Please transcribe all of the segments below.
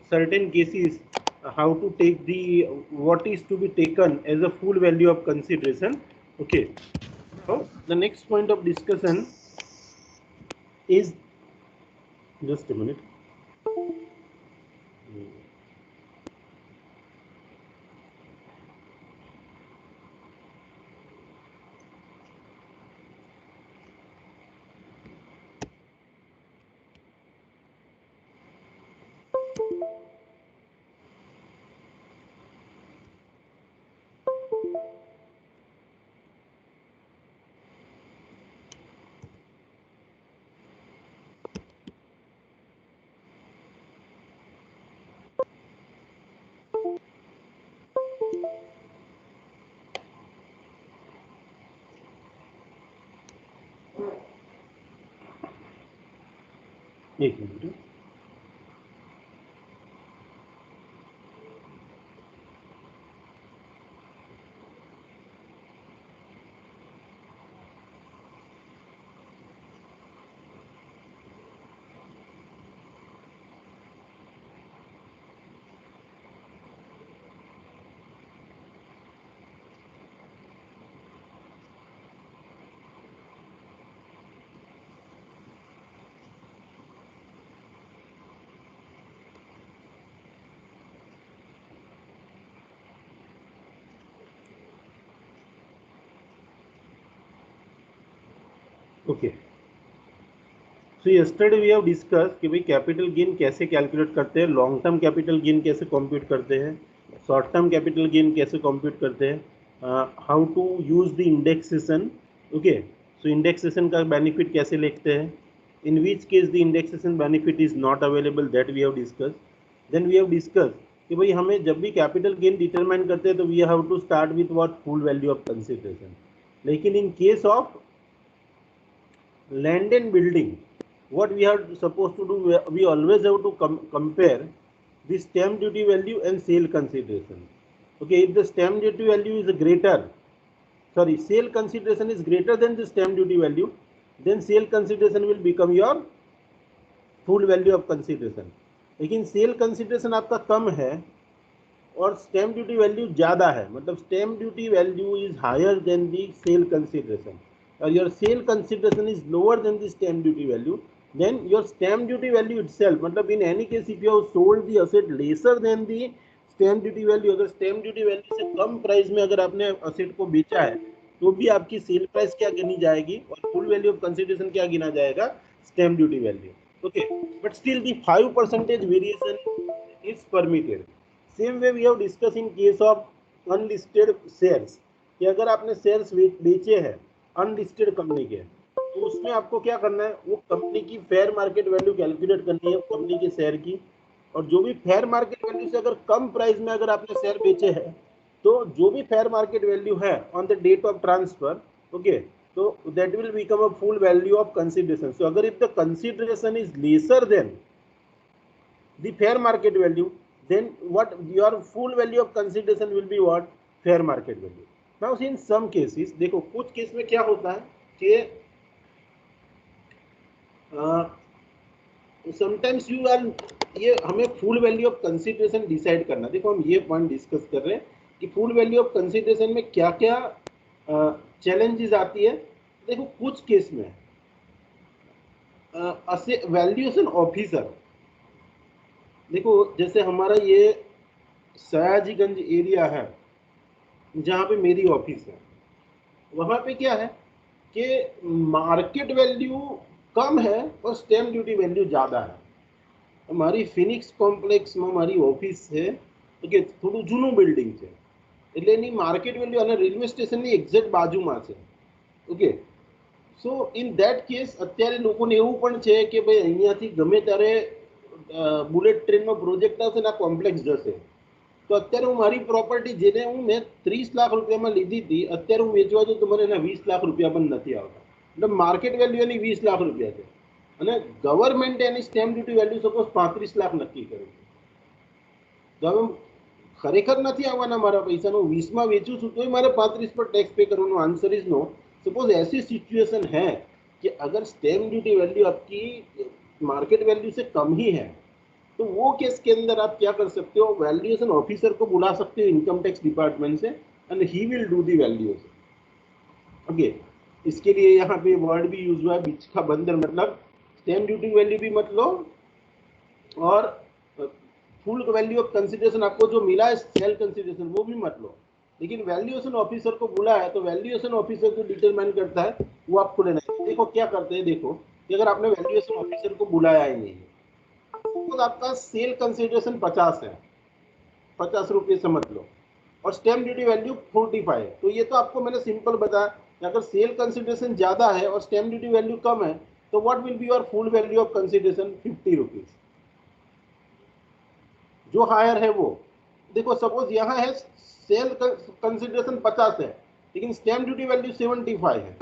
certain cases how to take the what is to be taken as a full value of consideration. Okay, now the next point of discussion is, just a minute. एक minute. Okay, so yesterday we have discuss कि भाई capital gain कैसे calculate करते हैं, long term capital gain कैसे compute करते हैं, short term capital gain कैसे कंप्यूट करते हैं, how to use the indexation. Okay, so indexation का बेनिफिट कैसे लिखते हैं, in which case the indexation benefit is not available, that we have discuss. Then we have discuss कि भाई हमें जब भी कैपिटल गेन डिटरमाइन करते हैं तो we have to start with what, full value of consideration. लेकिन in case of land and building, what we are supposed to do, we always have to compare the stamp duty value and sale consideration. Okay, if the stamp duty value is greater, sorry, sale consideration is greater than the stamp duty value, then sale consideration will become your full value of consideration. लेकिन sale consideration आपका कम है और stamp duty value ज़्यादा है, मतलब stamp duty value is higher than the sale consideration, or your sale consideration is lower than the stamp duty value, then your stamp duty value itself, मतलब in any case if you have sold the asset lesser than the stamp duty value, अगर stamp duty value से कम price में अगर आपने asset को बेचा है तो भी आपकी सेल प्राइस क्या गिनी जाएगी और फुल वैल्यू ऑफ कंसिडरेशन क्या गिना जाएगा, stamp duty value. Okay, but still the 5% variation is permitted. Same way we have discussed in case of unlisted shares, कि अगर आपने शेयर्स बेचे हैं अनलिस्टेड कंपनी के, तो उसमें आपको क्या करना है, वो कंपनी की फेयर मार्केट वैल्यू कैलकुलेट करनी है कंपनी के शेयर की, और जो भी फेयर मार्केट वैल्यू से अगर कम प्राइस में अगर आपने शेयर बेचे हैं तो जो भी फेयर मार्केट वैल्यू है on the date of transfer, okay, तो that will become a full value of consideration. So अगर if the consideration is lesser then the fair market value, then what your full value of consideration will be what, fair market value. Now in some cases, देखो कुछ case में क्या होता है कि sometimes you are, ये हमें full value of consideration decide करना. देखो हम ये पॉइंट डिस्कस कर रहे हैं कि फुल वैल्यू ऑफ कंसिडरेशन में क्या क्या चैलेंजेस आती है. देखो कुछ केस में वैल्यूएशन ऑफिसर, देखो जैसे हमारा ये सयाजीगंज एरिया है जहाँ पे मेरी ऑफिस है, वहाँ पे क्या है कि मार्केट वैल्यू कम है और स्टैम्प ड्यूटी वैल्यू ज़्यादा है. हमारी फिनिक्स कॉम्प्लेक्स में हमारी ऑफिस है, ओके, થોડું જૂનું બિલ્ડિંગ છે એટલે એની માર્કેટ વેલ્યુ અને રેલવે સ્ટેશનની એક્ઝેક્ટ બાજુમાં છે. Okay, so in that case અત્યારે લોકોને એવું પણ છે કે ભાઈ અહીંયાથી ગમે ત્યારે બુલેટ ટ્રેનનો પ્રોજેક્ટ આવશે ને આ કોમ્પ્લેક્સ જશે, તો અત્યારે હું મારી પ્રોપર્ટી જેને હું મેં 30 લાખ રૂપિયામાં લીધી હતી, અત્યારે હું વેચવા જાઉં તો મને એના 20 લાખ રૂપિયા પણ નથી આવતા. એટલે માર્કેટ વેલ્યુ એની 20 લાખ રૂપિયા છે અને ગવર્મેન્ટે એની stamp duty value suppose 35 lakh નક્કી કર્યું, તો હવે ખરેખર નથી આવવાના મારા પૈસા, હું 20માં વેચું છું તોય મારે 35 પર ટેક્સ पे કરવાનો. Answer is no. सपोज ऐसी सिचुएशन है कि अगर स्टैम्प ड्यूटी वैल्यू आपकी मार्केट वैल्यू से कम ही है तो वो केस के अंदर आप क्या कर सकते हो, वैल्यूएशन ऑफिसर को बुला सकते हो इनकम टैक्स डिपार्टमेंट से, and he will do the valuation. Okay, इसके लिए यहाँ पे वर्ड भी यूज हुआ है बीच का बंदर, मतलब स्टैम्प ड्यूटी वैल्यू भी मत लो और फुल वैल्यू ऑफ कंसिडरेशन आपको जो मिला है सेल कंसिडरेशन वो भी मत लो, लेकिन वैल्यूएशन ऑफिसर को बुला है तो वैल्यूएशन ऑफिसर जो डिटरमाइन करता है वो आपको लेना है। देखो क्या करते हैं, देखो कि अगर आपने वैल्यूएशन ऑफिसर को बुलाया ही नहीं, तो आपका सेल कंसिडरेशन 50 है, 50 रुपये समझ लो, और स्टैम्प ड्यूटी वैल्यू 45 है, तो ये तो आपको मैंने सिंपल बताया, अगर सेल कंसिडरेशन ज्यादा है और स्टैम्प ड्यूटी वैल्यू कम है तो what will be your full value of consideration, 50 rupees. जो हायर है वो, देखो सपोज यहाँ है सेल कंसिडरेशन 50 है लेकिन स्टैम्प ड्यूटी वैल्यू 75 है,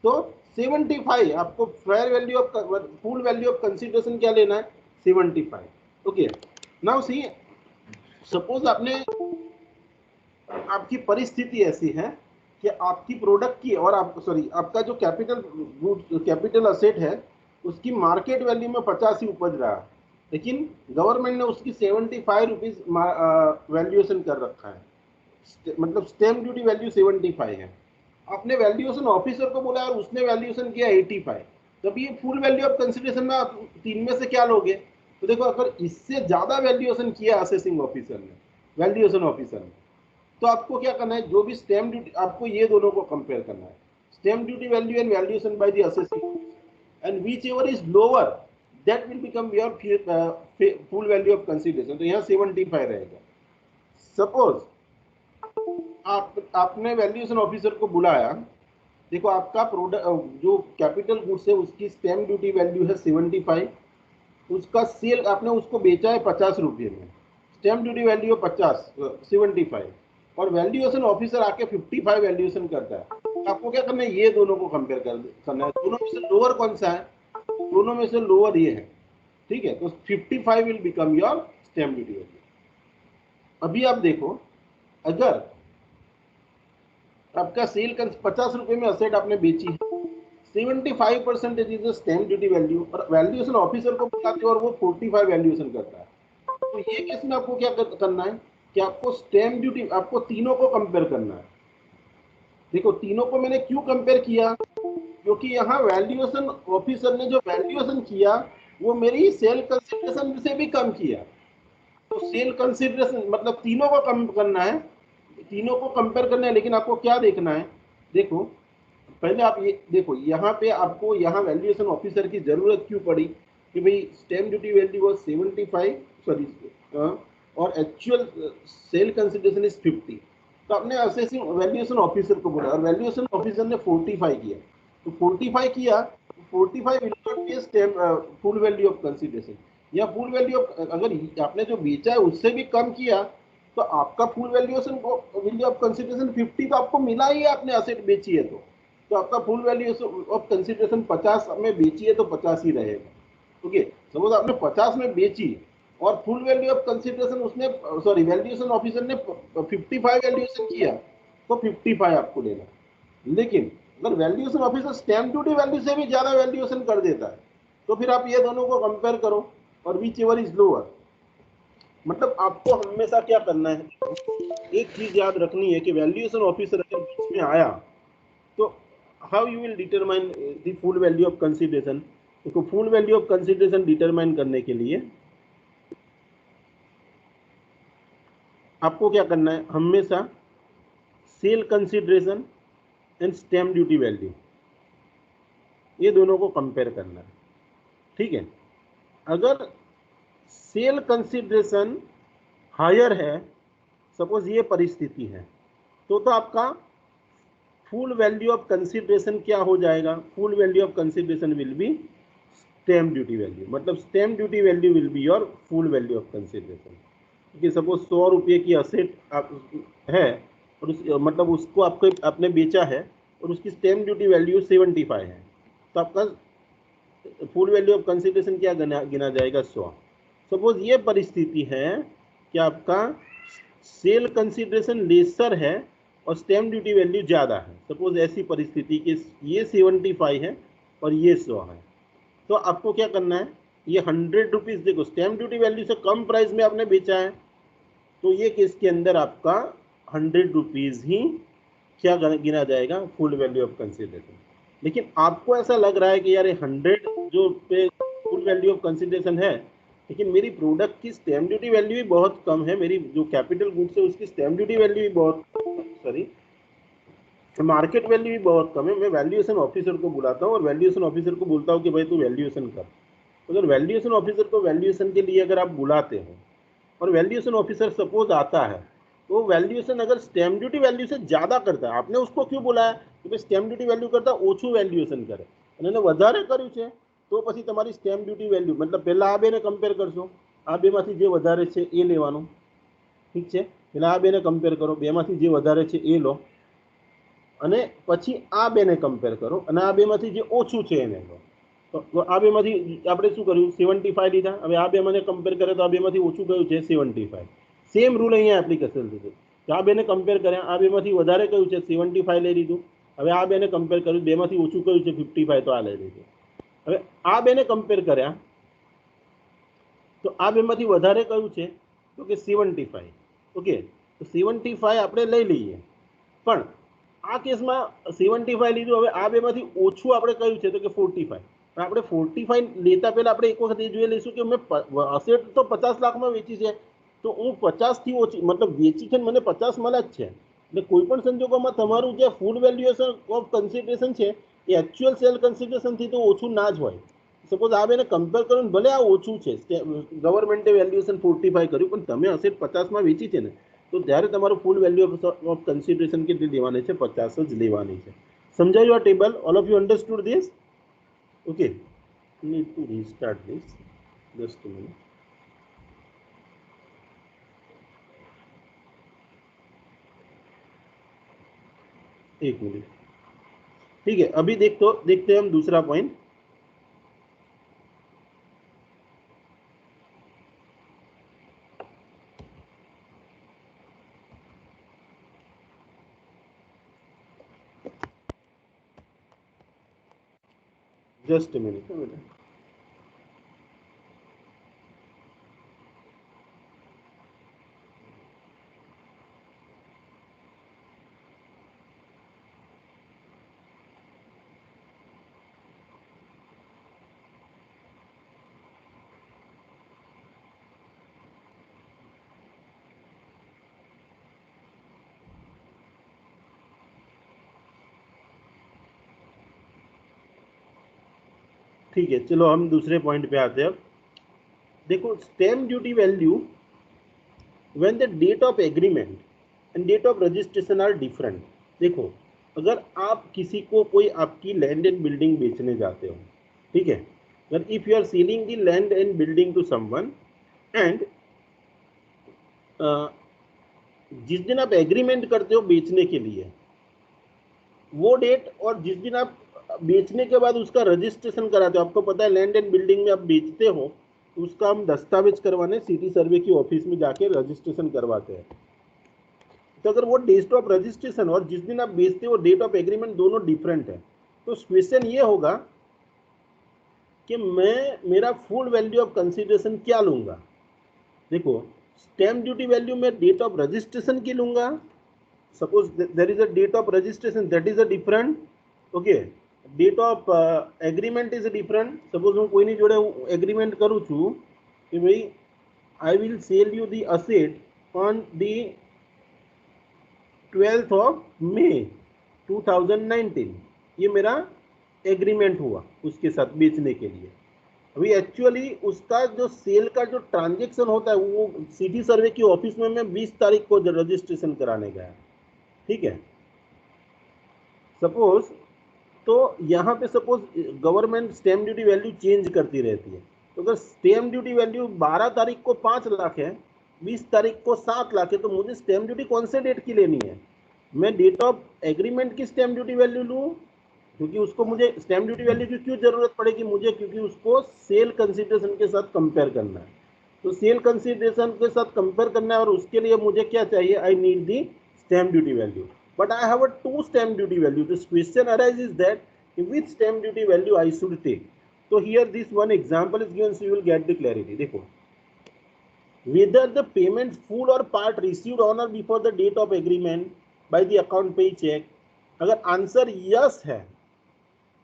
तो 75 आपको fair value of full value of consideration क्या लेना है, 75। ओके, नाउ सी सपोज आपने, आपकी परिस्थिति ऐसी है कि आपकी प्रोडक्ट की और आप सॉरी आपका जो कैपिटल असेट है उसकी मार्केट वैल्यू में 50 ही उपज रहा है, लेकिन गवर्नमेंट ने उसकी 75 रुपीज वैल्यूएशन कर रखा है, मतलब स्टैम्प ड्यूटी वैल्यू 75 है। आपने वैल्यूएशन ऑफिसर को बोला और उसने वैल्यूएशन किया 85, तब ये फुल वैल्यू ऑफ कंसिडरेशन में आप तीन में से क्या लोगे, तो देखो अगर इससे ज्यादा वैल्यूएशन किया असेसिंग ऑफिसर ने, वैल्यूएशन ऑफिसर ने, तो आपको क्या करना है, जो भी स्टैम्प ड्यूटी, आपको ये दोनों को कंपेयर करना है, stamp duty value and valuation by the assessing, and which ever is lower that will become your full value of consideration, तो यहाँ 75 रहेगा। सपोज आपने वैल्यूएशन ऑफिसर को बुलाया, देखो आपका प्रोडक्ट जो कैपिटल गुड्स है उसकी स्टैम्प ड्यूटी वैल्यू है 75, उसका सेल आपने उसको बेचा है 50 रुपये में, स्टैम्प ड्यूटी वैल्यू 75, और वैल्यूएशन ऑफिसर आके 55 वैल्यूएशन करता है, तो आपको क्या करना है, ये दोनों को कंपेयर करना है, दोनों में से लोअर कौन सा है, दोनों में से लोअर ये है, ठीक है, तो 55 will become your stamp duty value. अभी आप देखो, अगर आपका सेल का 50 रुपए में असेट आपने बेची है, 75% इज स्टैम्प ड्यूटी वैल्यू, और वैल्यूएशन ऑफिसर को बताते हो और वो 45 वैल्यूएशन करता है, तो ये केस में आपको क्या करना है कि आपको स्टैम्प ड्यूटी, आपको तीनों को कंपेयर करना है। देखो तीनों को मैंने क्यों कंपेयर किया, क्योंकि यहाँ वैल्यूएशन ऑफिसर ने जो वैल्यूएशन किया वो मेरी सेल कंसिडरेशन से भी कम किया, तो सेल कंसिडरेशन मतलब तीनों को कम करना है, तीनों को कंपेयर करना है, लेकिन आपको क्या देखना है, देखो पहले आप ये देखो, यहाँ पे आपको यहाँ वैल्यूएशन ऑफिसर की जरूरत क्यों पड़ी कि भाई stamp duty value was 75 sorry और एक्चुअल सेल कंसिडरेशन इज 50, तो आपने असेसिंग वैल्यूएशन ऑफिसर को बोला और वैल्यूएशन ऑफिसर ने 45 किया, तो 45 किया, 45 will not be stamp full value of consideration, या फुल वैल्यू ऑफ, अगर आपने जो बेचा है उससे भी कम किया तो आपका full valuation value of consideration 50 तो आपको मिला ही है, आपने असेट बेची है तो आपका फुल वैल्यू ऑफ कंसिडरेशन 50 में बेची है तो 50 ही रहेगा। ओके, सपोज आपने 50 में बेची और फुल वैल्यू ऑफ कंसिडरेशन उसने सॉरी वैल्यूएशन ऑफिसर ने 55 वैल्यूएशन किया तो 55 आपको लेना, लेकिन अगर valuation officer stamp duty value से भी ज्यादा वैल्यूएशन कर देता है तो फिर आप ये दोनों को कंपेयर करो और विच एवर इज लोअर, मतलब आपको हमेशा क्या करना है, एक चीज याद रखनी है कि वैल्यूएशन ऑफिसर अगर बीच में आया तो how you will determine the full value of consideration. देखो full value of consideration determine करने के लिए आपको क्या करना है, हमेशा sale consideration and stamp duty value ये दोनों को कंपेयर करना है, ठीक है। अगर सेल कंसिडरेशन हायर है, सपोज ये परिस्थिति है, तो आपका फुल वैल्यू ऑफ कंसिडरेशन क्या हो जाएगा, full value of consideration will be stamp duty value, मतलब stamp duty value will be your full value of consideration. कि सपोज 100 रुपये की असेट है और मतलब उसको आपको आपने बेचा है और उसकी स्टैम्प ड्यूटी वैल्यू 75 है, तो आपका फुल वैल्यू ऑफ कंसिडरेशन क्या गिना जाएगा, 100। सपोज ये परिस्थिति है कि आपका सेल कंसिडरेशन लेसर है और स्टैम्प ड्यूटी वैल्यू ज़्यादा है, सपोज ऐसी परिस्थिति कि ये 75 है और ये 100 है, तो आपको क्या करना है, ये 100 रुपीज, देखो स्टैम्प ड्यूटी वैल्यू से कम प्राइस में आपने बेचा है, तो ये केस के अंदर आपका 100 रुपीज ही क्या गिना जाएगा, फुल वैल्यू ऑफ कंसिडरेशन। लेकिन आपको ऐसा लग रहा है कि यार ये 100 जो पे फुल वैल्यू ऑफ कंसिडरेशन है, लेकिन मेरी प्रोडक्ट की स्टैम्प ड्यूटी वैल्यू भी बहुत कम है, मेरी जो कैपिटल गुड्स है उसकी स्टैम्प ड्यूटी वैल्यू भी बहुत, सॉरी मार्केट वैल्यू भी बहुत कम है। मैं वैल्यूएशन ऑफिसर को बुलाता हूँ और वैल्यूएशन ऑफिसर को बोलता हूँ कि भाई तू वैल्यूएशन कर। अगर वैल्यूएशन ऑफिसर को वैल्यूएशन के लिए अगर आप बुलाते हो और वैल्यूएशन ऑफिसर सपोज आता है, तो वैल्यूएशन अगर स्टैम्प ड्यूटी वैल्यू से ज्यादा करता है, आपने उसको क्यों बुलाया कि भाई स्टैम्प ड्यूटी वैल्यू करता ओછું વેલ્યુએશન કરે અને એને વધારે કર્યું છે, તો પછી તમારી સ્ટેમ્પ ડ્યુટી વેલ્યુ મતલબ પહેલા આ બેને કમ્પેર કરશો, આ બેમાંથી જે વધારે છે એ લેવાનું, ઠીક છે, પહેલા આ બેને કમ્પેર કરો, બેમાંથી જે વધારે છે એ લો અને પછી આ બેને કમ્પેર કરો અને આ બેમાંથી જે ઓછું છે એને લો। તો આ બેમાંથી આપણે શું કર્યું, 75 લીધા, હવે આ બેમાં કમ્પેર કરે તો આ બેમાંથી ઓછું કયું છે 75। સેમ રૂલ અહીંયા એપ્લિકેશન થશે, તો આ બેને કમ્પેર કર્યા, આ બેમાંથી વધારે કયું છે 75 લઈ લીધું, હવે આ બેને કમ્પેર કર્યું, બેમાંથી ઓછું કયું છે 55, તો આ લઈ લીધું। હવે આ બેને કમ્પેર કર્યા તો આ બેમાંથી વધારે કયું છે તો કે 75, ઓકે, તો 75 આપણે લઈ લઈએ, પણ આ કેસમાં 75 લીધું, હવે આ બેમાંથી ઓછું આપણે કયું છે તો કે 45, પણ આપણે 45 લેતા પહેલા આપણે એક વખત એ જોઈ લઈશું કે મેં અસેટ તો 50 લાખમાં વેચી છે, તો હું 50 થી ઓછી મતલબ વેચી છે મને 50 મળે જ છે, એટલે કોઈ પણ સંજોગોમાં તમારું જે ફૂલ વેલ્યુએશન ઓફ કન્સિડરેશન છે એ એકચ્યુઅલ સેલ કન્સિડરેશનથી તો ઓછું ના જ હોય। સપોઝ આ બેને કમ્પેર કરો ને, ભલે આ ઓછું છે, ગવર્મેન્ટે વેલ્યુએશન 45 કર્યું, પણ તમે અસેટ 50માં વેચી છે ને, તો ત્યારે તમારું ફૂલ વેલ્યુ ઓફ કન્સિડરેશન કેટલી લેવાની છે, 50 જ લેવાની છે। સમજાયું આ table? All of you understood this? Okay, need to restart this, just a minute। एक मिनट, ठीक है, अभी देखते हैं हम दूसरा पॉइंट। जस्ट a minute, ठीक है, चलो हम दूसरे पॉइंट पे आते हैं। अब देखो stamp duty value when the date of agreement and date of registration are different. देखो अगर आप किसी को कोई आपकी लैंड एंड बिल्डिंग बेचने जाते हो, ठीक है, अगर if you are selling the land and building to someone and जिस दिन आप एग्रीमेंट करते हो बेचने के लिए, वो डेट और जिस दिन आप बेचने के बाद उसका रजिस्ट्रेशन कराते हो, आपको पता है लैंड एंड बिल्डिंग में आप बेचते हो तो उसका हम दस्तावेज करवाने सिटी सर्वे की ऑफिस में जाके रजिस्ट्रेशन करवाते हैं। तो अगर वो डेट ऑफ रजिस्ट्रेशन और जिस दिन आप बेचते हो डेट ऑफ एग्रीमेंट दोनों डिफरेंट है, तो क्वेश्चन ये होगा कि मैं मेरा फुल वैल्यू ऑफ कंसिडरेशन क्या लूंगा। देखो स्टैम्प ड्यूटी वैल्यू में डेट ऑफ रजिस्ट्रेशन की लूंगा, suppose there is a date of registration that is a different, okay, date of agreement is different. Suppose हूँ कोई जोड़े एग्रीमेंट करूँ छू कि भाई I will sell you the asset on the 12th of May 2019, ये मेरा एग्रीमेंट हुआ उसके साथ बेचने के लिए। अभी एक्चुअली उसका जो सेल का जो ट्रांजेक्शन होता है वो सिटी सर्वे की ऑफिस में मैं 20 तारीख को रजिस्ट्रेशन कराने गया, ठीक है, सपोज। तो यहाँ पे suppose government stamp duty value change करती रहती है, तो अगर स्टैम्प ड्यूटी वैल्यू 12 तारीख को 5 लाख है, 20 तारीख को 7 लाख है, तो मुझे स्टैम्प ड्यूटी कौन से डेट की लेनी है? मैं डेट ऑफ एग्रीमेंट की स्टैम्प ड्यूटी वैल्यू लूँ, क्योंकि उसको मुझे स्टैम्प ड्यूटी वैल्यू की क्यों जरूरत पड़ेगी मुझे, क्योंकि उसको सेल कंसिडरेशन के साथ कंपेयर करना है। तो सेल कंसिडरेशन के साथ कंपेयर करना है और उसके लिए मुझे क्या चाहिए, I need the stamp duty value, but I have a 2 stamp duty value. This question arises that which stamp duty value I should take. So here this one example is given, so you will get the clarity. देखो, whether the payment full or part received on or before the date of agreement by the account pay check, अगर answer yes है,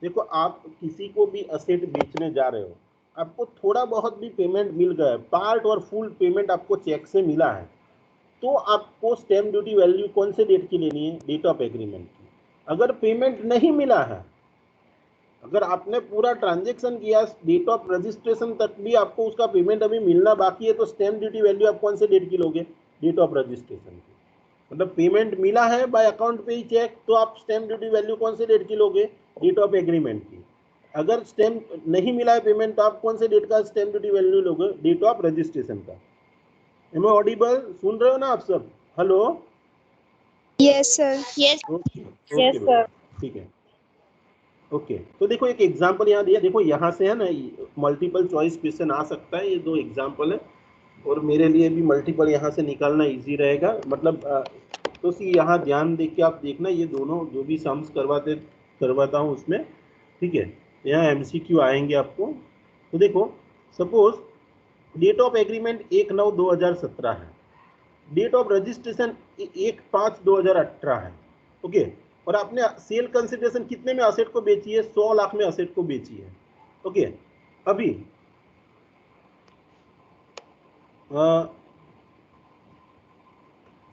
देखो आप किसी को भी asset बेचने जा रहे हो, आपको थोड़ा बहुत भी पेमेंट मिल गया है, पार्ट और फुल पेमेंट आपको चेक से मिला है, तो आपको स्टैम्प ड्यूटी वैल्यू कौन से डेट की लेनी है? डेट ऑफ एग्रीमेंट की। अगर पेमेंट नहीं मिला है, अगर आपने पूरा ट्रांजेक्शन किया, डेट ऑफ रजिस्ट्रेशन तक भी आपको उसका पेमेंट अभी मिलना बाकी है, तो स्टैम्प ड्यूटी वैल्यू आप कौन से डेट की लोगे? डेट ऑफ रजिस्ट्रेशन की। मतलब पेमेंट मिला है बाय अकाउंट पे चेक, तो आप स्टैम्प ड्यूटी वैल्यू कौन से डेट की लोगे? डेट ऑफ एग्रीमेंट की। अगर स्टैम्प नहीं मिला है पेमेंट, तो आप कौन से डेट का स्टैम्प ड्यूटी वैल्यू लोगे? डेट ऑफ रजिस्ट्रेशन का। Am I audible? सुन रहे हो ना आप सब? Hello, yes sir. Yes okay sir. ठीक है, ओके। तो देखो एक एग्जांपल यहाँ दिया, देखो यहाँ से है ना मल्टीपल चॉइस क्वेश्चन आ सकता है, ये दो एग्जांपल है, और मेरे लिए भी मल्टीपल यहाँ से निकालना इजी रहेगा। मतलब तो सी यहाँ ध्यान देख के आप देखना, ये दोनों जो भी सम्स करवाता हूँ उसमें, ठीक है, यहाँ एमसीक्यू आएंगे आपको। तो देखो सपोज डेट ऑफ एग्रीमेंट 1/9/2017 है, डेट ऑफ रजिस्ट्रेशन 1/5/2018 है, ओके। और आपने सेल कंसिडरेशन कितने में असेट को बेची है? 100 लाख में असेट को बेची है, ओके। अभी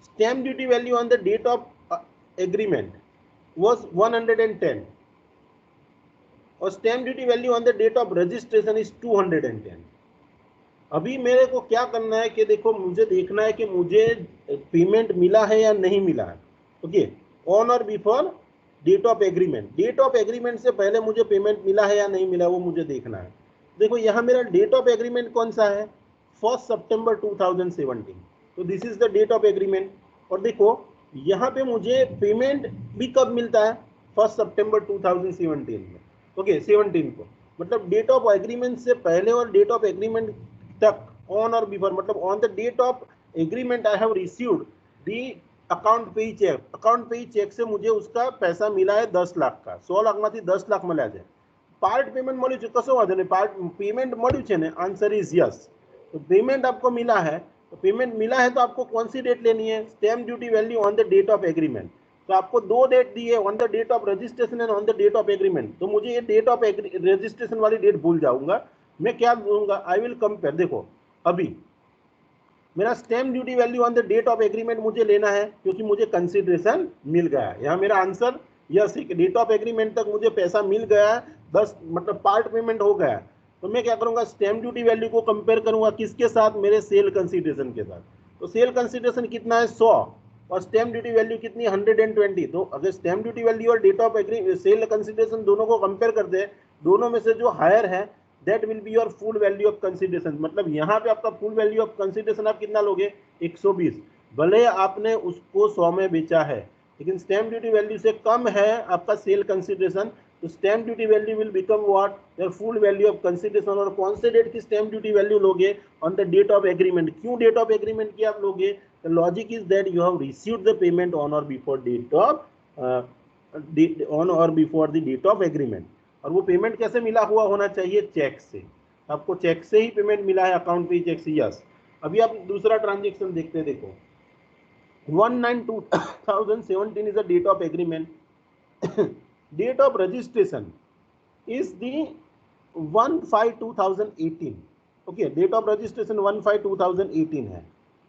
stamp duty value on the date of agreement was 110 और stamp duty value on the date of registration is 210। अभी मेरे को क्या करना है कि देखो, मुझे देखना है कि मुझे पेमेंट मिला है या नहीं मिला है, okay. On or before date of agreement, date of agreement से पहले मुझे पेमेंट मिला है या नहीं मिला, वो मुझे देखना है। देखो यहाँ मेरा डेट ऑफ एग्रीमेंट कौन सा है? 1 सितंबर 2017, तो this is the date of agreement. और देखो यहाँ पे मुझे पेमेंट भी कब मिलता है? 1 सितंबर 2017 में, ओके, 17 को। मतलब डेट ऑफ एग्रीमेंट से पहले और डेट ऑफ एग्रीमेंट तक, ऑन और बिफोर, मतलब on the date of agreement I have received the account pay cheque, account pay cheque से मुझे उसका पैसा मिला है 10 लाख का, 100 लाख માંથી 10 लाख મળ્યા છે। पार्ट पेमेंट મળ્યું છે, કશો વાંધો નહીં, પાર્ટ पेमेंट મળ્યું છે ને, आंसर इज यस। तो पेमेंट आपको मिला है, तो पेमेंट मिला है तो आपको कौन सी डेट लेनी है? Stamp duty value on the date of agreement. तो आपको दो डेट दी है, on the date of registration and on the date of agreement. तो मुझे ये डेट ऑफ रजिस्ट्रेशन वाली डेट भूल जाऊंगा, मैं क्या दूंगा? I will compare. देखो अभी मेरा stamp duty value on the date of agreement मुझे लेना है, क्योंकि मुझे कंसिडरेशन मिल गया है। यहाँ मेरा आंसर यस है कि डेट ऑफ एग्रीमेंट तक मुझे पैसा मिल गया है, 10 मतलब पार्ट पेमेंट हो गया है। तो मैं क्या करूंगा? स्टैम्प ड्यूटी वैल्यू को कंपेयर करूंगा किसके साथ? मेरे सेल कंसिडरेशन के साथ। तो सेल कंसिडरेशन कितना है? 100, और स्टैम्प ड्यूटी वैल्यू कितनी? 120। तो अगर स्टैम्प ड्यूटी वैल्यू और डेट ऑफ सेल कंसिडरेशन दोनों को कंपेयर करते हैं, दोनों में से जो हायर है that will be your full value of consideration। मतलब यहाँ पे आपका full value of consideration आप कितना लोगे? 120। भले आपने उसको 100 में बेचा है, लेकिन स्टैम्प ड्यूटी वैल्यू से कम है आपका सेल कंसिडरेशन, तो stamp duty value will become what? Your full value of consideration. और कौन से डेट की स्टैम्प ड्यूटी वैल्यू लोगे? On the date of agreement. क्यों डेट ऑफ एग्रीमेंट की आप लोगे? The logic is that you have received the payment on or before date of on or before the date of agreement. और वो payment कैसे मिला हुआ होना चाहिए? चेक से। आपको चेक से ही पेमेंट मिला है, अकाउंट पे चेक से, यस। अभी आप दूसरा ट्रांजेक्शन देखते हैं, देखो 1/9/2017 is the date of agreement, date of registration is the 1/5/2018, okay. Date of registration 1/5/2018 है,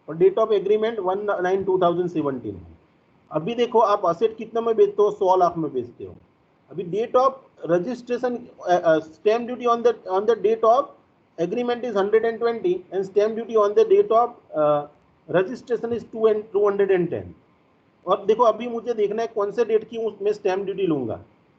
और डेट ऑफ एग्रीमेंट 1/9/2017 है। अभी देखो आप असेट कितने में बेचते हो? 100 लाख में बेचते हो। अभी date of registration stamp duty on the date of agreement is 120 and stamp duty on the date of registration is 210। और देखो अभी मुझे देखना है कौन से डेट की मैं स्टैम्प ड्यूटी लूंगा।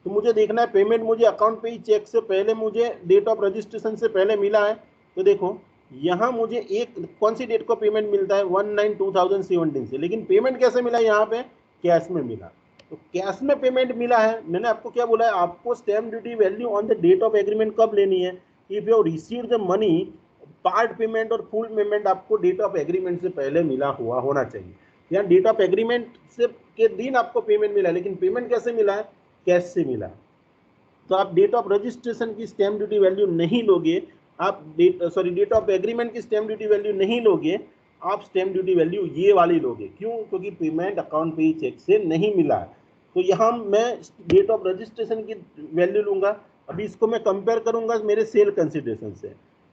तो मुझे देखना है पेमेंट मुझे अकाउंट पे ही चेक से पहले मुझे डेट ऑफ रजिस्ट्रेशन से पहले मिला है। तो देखो यहाँ मुझे एक कौन सी डेट को पेमेंट मिलता है? 1/9/2017 से। लेकिन पेमेंट कैसे मिला? यहाँ पे कैश में मिला। तो कैश में पेमेंट मिला है। मैंने आपको क्या बोला है? आपको stamp duty value on the date of agreement कब लेनी है? If you received the money, part payment or full payment आपको डेट ऑफ एग्रीमेंट से पहले मिला हुआ होना चाहिए। यहाँ डेट ऑफ एग्रीमेंट से के दिन आपको पेमेंट मिला, लेकिन पेमेंट कैसे मिला है? कैश से मिला। तो आप डेट ऑफ रजिस्ट्रेशन की स्टैम्प ड्यूटी वैल्यू नहीं लोगे, आप डेट ऑफ एग्रीमेंट की स्टैम्प ड्यूटी वैल्यू नहीं लोगे, आप स्टैम्प ड्यूटी वैल्यू ये वाली लोगे। क्यों? क्योंकि पेमेंट अकाउंट पे चेक से नहीं मिला। तो यहाँ मैं डेट ऑफ रजिस्ट्रेशन की वैल्यू लूंगा। अभी इसको मैं कंपेयर करूंगा मेरे सेल कंसिडरेशन से,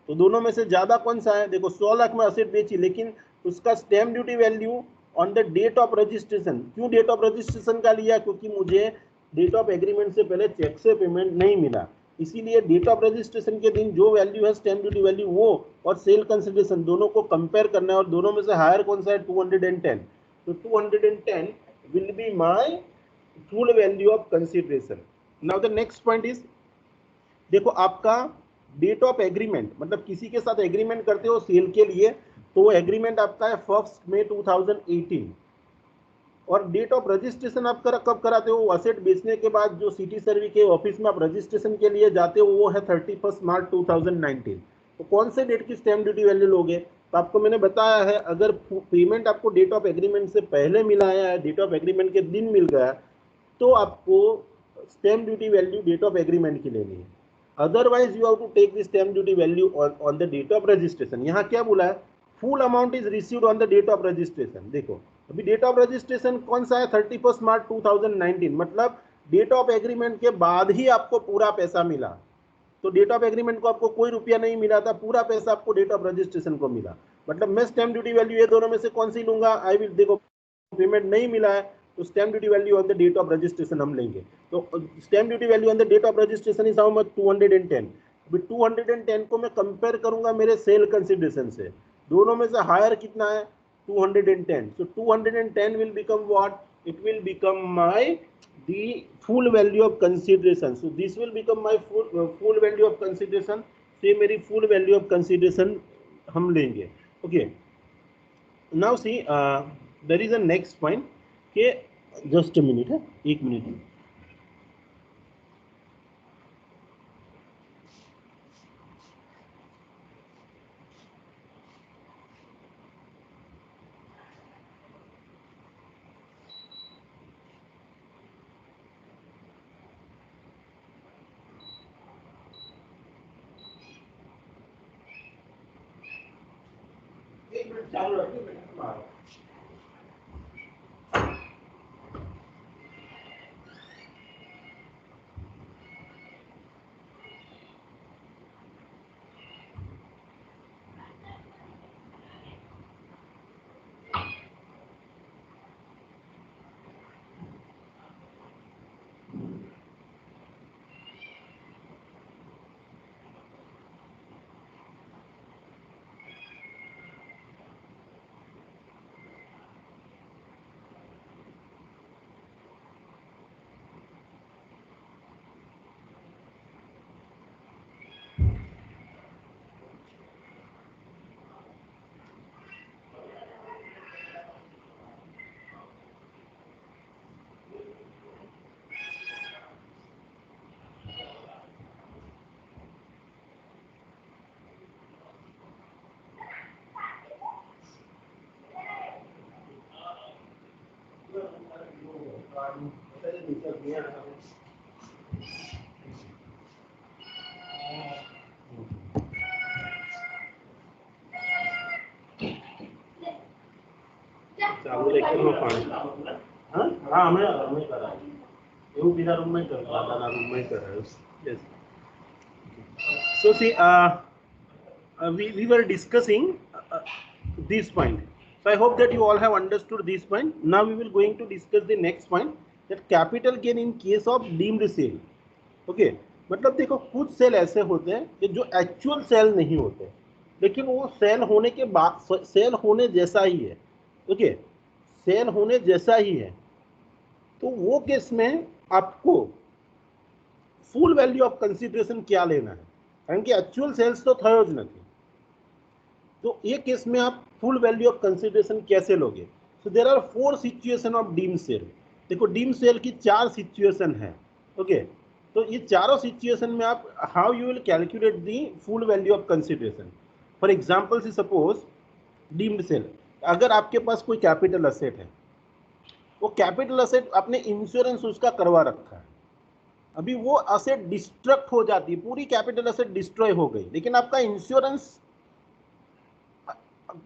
तो दोनों में से ज्यादा कौन सा है? देखो 100 लाख में असेट बेची, लेकिन उसका stamp duty value on the date of registration. क्यों डेट ऑफ रजिस्ट्रेशन का लिया? क्योंकि मुझे डेट ऑफ एग्रीमेंट से पहले चेक से पेमेंट नहीं मिला, इसीलिए डेट ऑफ रजिस्ट्रेशन के दिन जो वैल्यू है स्टैम्प ड्यूटी वैल्यू वो और सेल कंसिडरेशन दोनों को कंपेयर करना है, और दोनों में से हायर कौन सा है? 210। तो 210 will be my full value of consideration. Now the next point is, देखो आपका डेट ऑफ एग्रीमेंट, मतलब किसी के साथ एग्रीमेंट करते हो सेल के लिए, तो वो एग्रीमेंट आपका है 1 मई 2018, और डेट ऑफ रजिस्ट्रेशन आप कब कराते हो? असेट बेचने के बाद जो सिटी सर्वे के ऑफिस में आप रजिस्ट्रेशन के लिए जाते हो वो है 31 मार्च 2019। तो कौन से डेट की स्टैम्प ड्यूटी वैल्यू लोगे? तो आपको मैंने बताया है, अगर पेमेंट आपको डेट ऑफ एग्रीमेंट से पहले मिला है, डेट ऑफ एग्रीमेंट के दिन मिल गया, तो आपको stamp duty value date of agreement की लेनी है। Otherwise you have to take the stamp duty value on the date of registration. यहाँ क्या बोला है? Full amount is received on the date of registration. देखो अभी डेट ऑफ रजिस्ट्रेशन कौन सा है? 31 मार्च 2019, मतलब डेट ऑफ एग्रीमेंट के बाद ही आपको पूरा पैसा मिला। तो डेट ऑफ एग्रीमेंट को आपको कोई रुपया नहीं मिला था, पूरा पैसा आपको डेट ऑफ रजिस्ट्रेशन को मिला। मतलब मैं स्टैम्प ड्यूटी वैल्यू ये दोनों में से कौन सी लूंगा? आई विल, देखो पेमेंट नहीं मिला है तो stamp duty value on the date of registration हम लेंगे। तो stamp duty value on the date of registration is how much? 210। अभी 210 को मैं कंपेयर करूंगा मेरे सेल कंसिडरेशन से, दोनों में से हायर कितना है? 210। So 210 will become what? It will become my the full value of consideration. So this will become my full value of consideration. So ये मेरी full value of consideration हम लेंगे। Okay. Now see, there is a next point कि just a minute है, एक minute. चालू रखिए। ચાલુ લેક્ચરમાં પાણી હા હા અમે કરાવ્યું એવું બીજા રૂમમાં કરાવ્યું, દાદાના રૂમમાં કરાવ્યું. Yes. So see, we were discussing this point. So I hope that you all have understood this point. Now we will going to discuss the next point, that capital gain in case of deemed sale. Okay. मतलब देखो कुछ cell ऐसे होते हैं कि जो actual sale नहीं होते, लेकिन वो सेल होने के बाद सेल होने जैसा ही है। ओके, सेल होने जैसा ही है, तो वो केस में आपको फुल वैल्यू ऑफ कंसिडरेशन क्या लेना है, कारण कि एक्चुअल सेल्स तो थयो ज नहीं। तो ये केस में आप फुल वैल्यू ऑफ कंसिडरेशन कैसे लोगे? So there are 4 situation of deem sale. देखो डीम सेल की 4 सिचुएशन है। ओके, तो ये चारों सिचुएशन में आप how you will calculate the full value of consideration. For example से सपोज डीम्ड सेल, अगर आपके पास कोई कैपिटल असेट है, वो कैपिटल असेट आपने इंश्योरेंस उसका करवा रखा है, अभी वो असेट डिस्ट्रक्ट हो जाती है, पूरी कैपिटल असेट डिस्ट्रॉय हो गई, लेकिन आपका इंश्योरेंस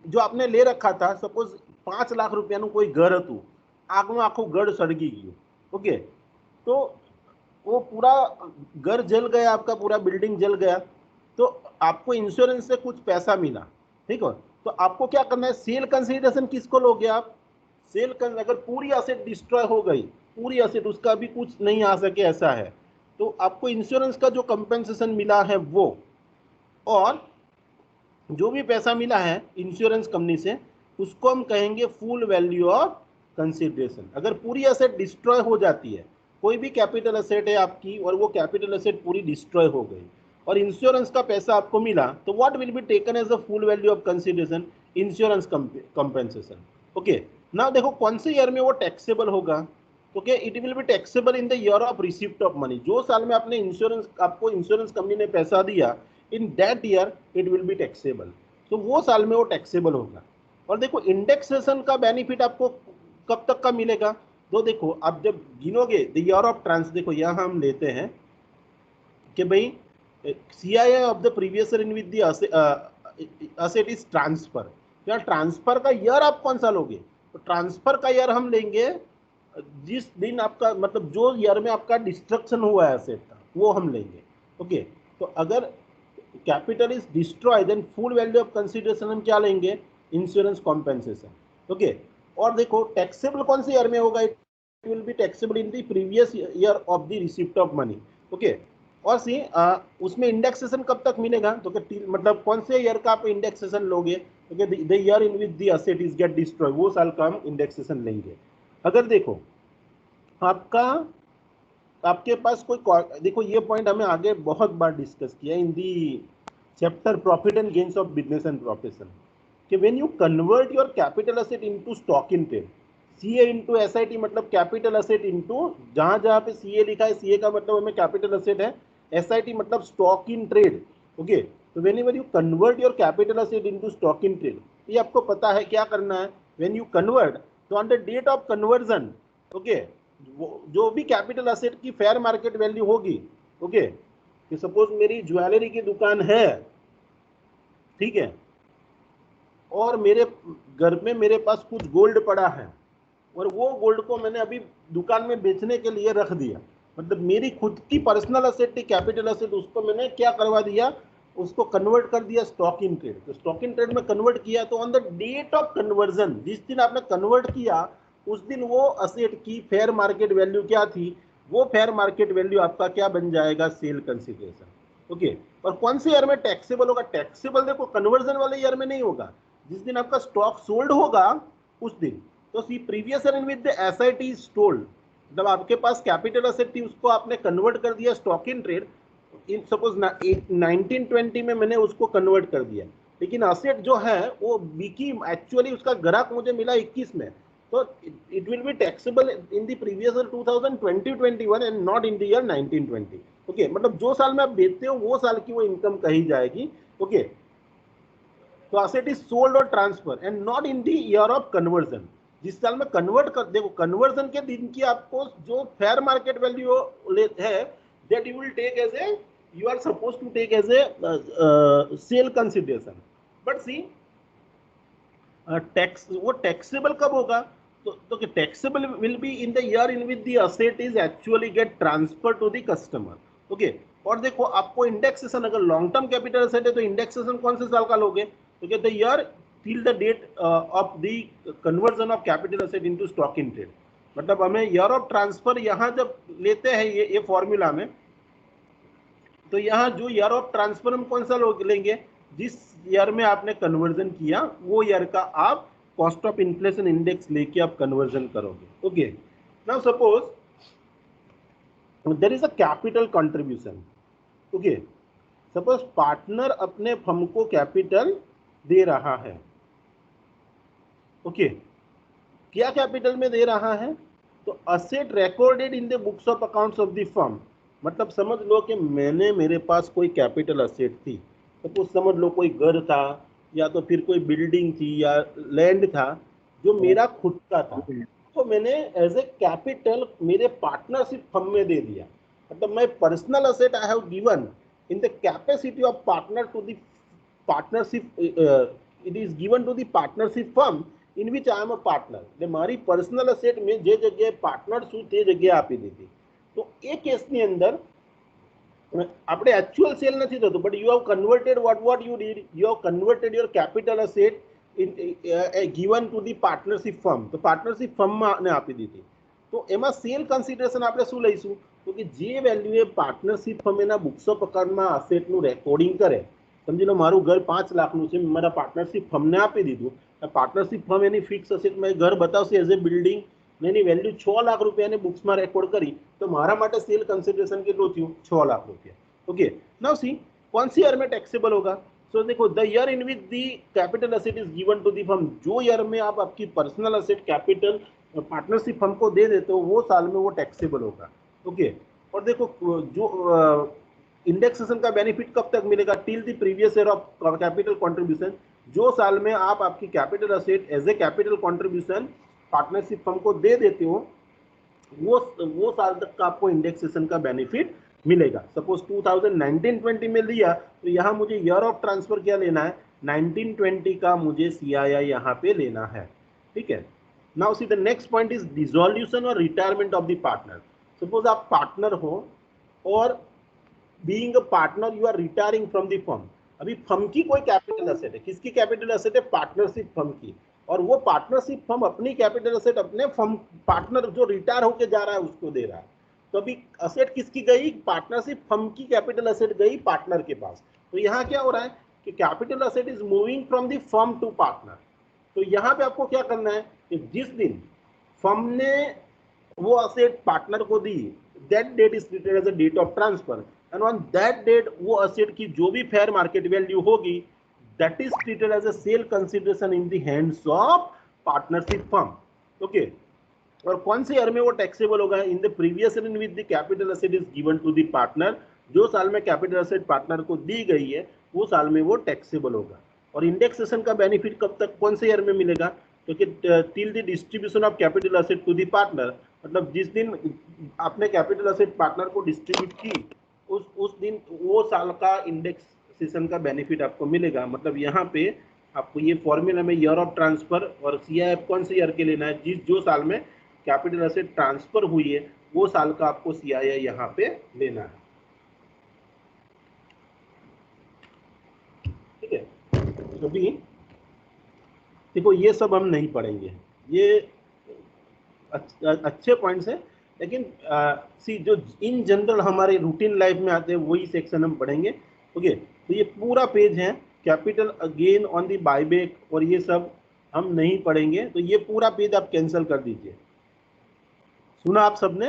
जो आपने ले रखा था, सपोज 5 लाख रुपया નું કોઈ ઘર હતું, આગમાં આખું ઘર સળગી ગયું, ઓકે, तो वो पूरा घर जल गया, आपका पूरा बिल्डिंग जल गया, तो आपको इंश्योरेंस से कुछ पैसा मिला, ठीक है। तो आपको क्या करना है, सेल कंसिडरेशन किसको लोगे आप, सेल अगर पूरी असेट डिस्ट्रॉय हो गई, पूरी असेट उसका भी कुछ नहीं आ सके ऐसा है, तो आपको इंश्योरेंस का जो कंपेंसेशन मिला है वो, और जो भी पैसा मिला है इंश्योरेंस कंपनी से, उसको हम कहेंगे फुल वैल्यू ऑफ कंसिडरेशन। अगर पूरी असेट डिस्ट्रॉय हो जाती है, कोई भी कैपिटल असेट है आपकी और वो कैपिटल असेट पूरी डिस्ट्रॉय हो गई और इंश्योरेंस का पैसा आपको मिला, तो what will be taken as a full value of consideration, insurance compensation. Okay, ना देखो कौन से ईयर में वो टैक्सेबल होगा, okay, it will be taxable in the year of receipt of money. जो साल में आपने इंश्योरेंस, आपको इंश्योरेंस कंपनी ने पैसा दिया, in that year it will be taxable, तो वो साल में वो टैक्सेबल होगा। और देखो इंडेक्सेशन का बेनिफिट आपको कब तक का मिलेगा, तो देखो आप जब गिनोगे द ईयर ऑफ ट्रांस, देखो यहाँ हम लेते हैं कि भाई CII of the previous year in with the asset is transfer, या ट्रांसफर का ईयर आप कौन सा लोगे, तो ट्रांसफर का ईयर हम लेंगे जिस दिन आपका, मतलब जो ईयर में आपका डिस्ट्रक्शन हुआ है एसेट का, वो हम लेंगे। ओके, तो अगर capital is destroy, then full value of consideration हम क्या लेंगे, इंश्योरेंस कॉम्पेंसेशन। ओके, और देखो टैक्सेबल कौन से ईयर में होगा, it will be taxable in the previous year of the receipt of money. Okay, और सी उसमें इंडेक्सेशन कब तक मिलेगा, तो मतलब कौन से ईयर का आप इंडेक्सेशन लोगे, क्योंकि the year in which the asset is gate destroy, वो साल का हम इंडेक्सेशन लेंगे। अगर देखो आपका, आपके पास कोई, देखो ये पॉइंट हमें आगे बहुत बार डिस्कस किया in the chapter profit and gains of business and profession, कि when you convert your capital asset into stock in trade, CA into SIT, मतलब कैपिटल असेट इनटू, जहां जहां पे सीए लिखा है, सीए का मतलब हमें कैपिटल असेट है, एसआईटी मतलब स्टॉक इन ट्रेड। ओके, तो whenever you convert your capital asset into stock in trade, ये आपको पता है क्या करना है, व्हेन यू कन्वर्ट, तो on the date of conversion, okay, जो भी कैपिटल असेट की फेयर मार्केट वैल्यू होगी, ओके, कि सपोज मेरी ज्वेलरी की दुकान है, ठीक है, और मेरे घर में मेरे पास कुछ गोल्ड पड़ा है, और वो गोल्ड को मैंने अभी दुकान में बेचने के लिए रख दिया, मतलब मेरी खुद की पर्सनल असेट थी, कैपिटल असेट, उसको मैंने क्या करवा दिया, उसको कन्वर्ट कर दिया स्टॉक इन ट्रेड। तो स्टॉक इन ट्रेड में कन्वर्ट किया, तो on the date of conversion, जिस दिन आपने कन्वर्ट किया उस दिन वो असेट की फेयर मार्केट वैल्यू क्या थी, वो फेयर मार्केट वैल्यू आपका क्या बन जाएगा, सेल कंसिडरेशन। ओके, और कौन से ईयर में टैक्सेबल होगा, टैक्सेबल देखो कन्वर्जन वाले ईयर में नहीं होगा, जिस दिन आपका स्टॉक सोल्ड होगा उस दिन। तो see previous year with the SIT is sold, जब आपके पास कैपिटल असेट थी उसको आपने कन्वर्ट कर दिया stock in trade, in suppose 1920 में मैंने उसको कन्वर्ट कर दिया, लेकिन असेट जो है वो बिकी, एक्चुअली उसका ग्राहक मुझे मिला 21 में, तो it will be taxable in the previous year 2020-21 and not in the year 1920। Okay, मतलब जो साल में आप बेचते हो वो साल की वो इनकम कही जाएगी। ओके, तो असेट इज सोल्ड और transfer and not in the year of conversion, जिस साल में कन्वर्ट कर, देखो कन्वर्जन के दिन की आपको जो फेयर मार्केट वैल्यू है, that you will take as a, you are suppose to take as a sale consideration. But see tax, वो टैक्सेबल कब होगा, तो taxable will be in the year in which the asset is actually get transfer to the customer. Okay, और देखो आपको indexation, अगर long term capital asset है तो इंडेक्सेशन कौन से साल का लोगे, तो the year till the date of the conversion of capital asset into stock in trade, मतलब हमें ईयर ऑफ ट्रांसफर यहाँ जब लेते हैं ये फॉर्मूला में, तो यहाँ जो ईयर ऑफ ट्रांसफर हम कौन सा लेंगे, जिस ईयर में आपने कन्वर्जन किया वो ईयर का आप कॉस्ट ऑफ इन्फ्लेशन इंडेक्स लेके आप कन्वर्जन करोगे। Okay, now suppose there is a capital contribution. Okay, suppose partner अपने फर्म को कैपिटल दे रहा है। ओके, क्या कैपिटल में दे रहा है, तो asset recorded in the books of accounts of the firm, मतलब समझ लो कि मैंने, मेरे पास कोई कैपिटल असेट थी, तो कुछ समझ लो कोई घर था या तो फिर कोई बिल्डिंग थी या लैंड था जो मेरा खुद का था, तो मैंने एज ए कैपिटल मेरे पार्टनरशिप फर्म में दे दिया। मतलब my personal asset I have given in the capacity of partner to the partnership, it is given to the partnership firm in which I am a partner. એટલે મારી personal asset મેં જે જગ્યાએ partner છું તે જગ્યાએ આપી દીધી. તો એ કેસની અંદર આપણે એક્ચ્યુઅલ સેલ નથી થતું, but you have converted what you did, you have converted your capital asset in given to the partnership firm. તો પાર્ટનરશિપ ફર્મને આપી દીધી. તો એમાં સેલ કન્સિડરેશન આપણે શું લઈશું? તો કે જે વેલ્યુએ પાર્ટનરશિપ ફર્મ એના બુક્સ ઓફ અકાઉન્ટમાં અસેટનું રેકોર્ડિંગ કરે, સમજી લો મારું ઘર 5 લાખનું છે, મારા પાર્ટનરશિપ ફર્મને આપી દીધું, પાર્ટનરશિપ ફર્મ એની ફિક્સ અસેટમાં ઘર બતાવશે as a building, any value 6 lakh રૂપિયાની બુક્સમાં રેકોર્ડ કરી, તો મારા માટે સેલ कंसिडरेशन કેટલું થયું? 6 लाख रुपया. ओके, नाउ सी कौन सी ईयर में टैक्सेबल होगा? सो देखो, the year in which the capital asset is given to the firm, जो ईयर में आप आपकी personal asset capital partnership firm को दे देते हो वो साल में वो टैक्सेबल होगा. ओके, और देखो जो इंडेक्सेशन का बेनिफिट कब तक मिलेगा? Till the previous year of capital contribution. जो साल में आप आपकी capital asset as a capital contribution partnership firm को दे देते हो वो साल तक का आपको इंडेक्सेशन का बेनिफिट मिलेगा. सपोज 2019-20 में लिया तो यहाँ मुझे ईयर ऑफ ट्रांसफर क्या लेना है? 1920 का मुझे CII यहाँ पे लेना है. ठीक है. Now see the next point is dissolution और retirement of the partner. Suppose आप पार्टनर हो और being a partner you are retiring from the firm. अभी फर्म की कोई कैपिटल असेट है, किसकी कैपिटल असेट है? पार्टनरशिप फर्म की. और वो पार्टनरशिप फर्म अपनी कैपिटल असेट अपने फर्म पार्टनर जो रिटायर होके जा रहा है उसको दे रहा है. तो अभी असेट किसकी गई? पार्टनरशिप फर्म की कैपिटल असेट गई पार्टनर के पास. तो यहाँ क्या हो रहा है कि capital asset is moving from the firm to partner. तो यहाँ पे आपको क्या करना है कि जिस दिन फर्म ने वो असेट पार्टनर को दी, that date is treated as a date of transfer, and on that date वो असेट की जो भी फेयर मार्केट वैल्यू होगी that is treated as a sale consideration in the hands of partnership firm. Okay, और कौन से year में वो टैक्सेबल होगा? In the previous year in which the capital asset is given to the partner. जो साल में कैपिटल असेट पार्टनर को दी गई है वो साल में वो टैक्सेबल होगा. और इंडेक्सेशन का बेनिफिट कब तक, कौन से ईयर में मिलेगा? क्योंकि till the distribution of capital asset to the partner, मतलब जिस दिन आपने कैपिटल असेट पार्टनर को डिस्ट्रीब्यूट की उस दिन वो साल का इंडेक्स सेशन का बेनिफिट आपको मिलेगा. मतलब यहाँ पे आपको ये फॉर्मूला में ईयर ऑफ ट्रांसफर और CIF कौन से ईयर के लेना है? जो साल में कैपिटल असेट ट्रांसफर हुई है वो साल का आपको CII यहाँ पे लेना है. ठीक है. अभी देखो ये सब हम नहीं पढ़ेंगे, ये अच्छे पॉइंट्स हैं, लेकिन सी जो इन जनरल हमारे रूटीन लाइफ में आते हैं वही सेक्शन हम पढ़ेंगे. ओके, तो ये पूरा पेज है capital again on the buyback, और ये सब हम नहीं पढ़ेंगे. तो ये पूरा पेज आप कैंसिल कर दीजिए. सुना आप सबने?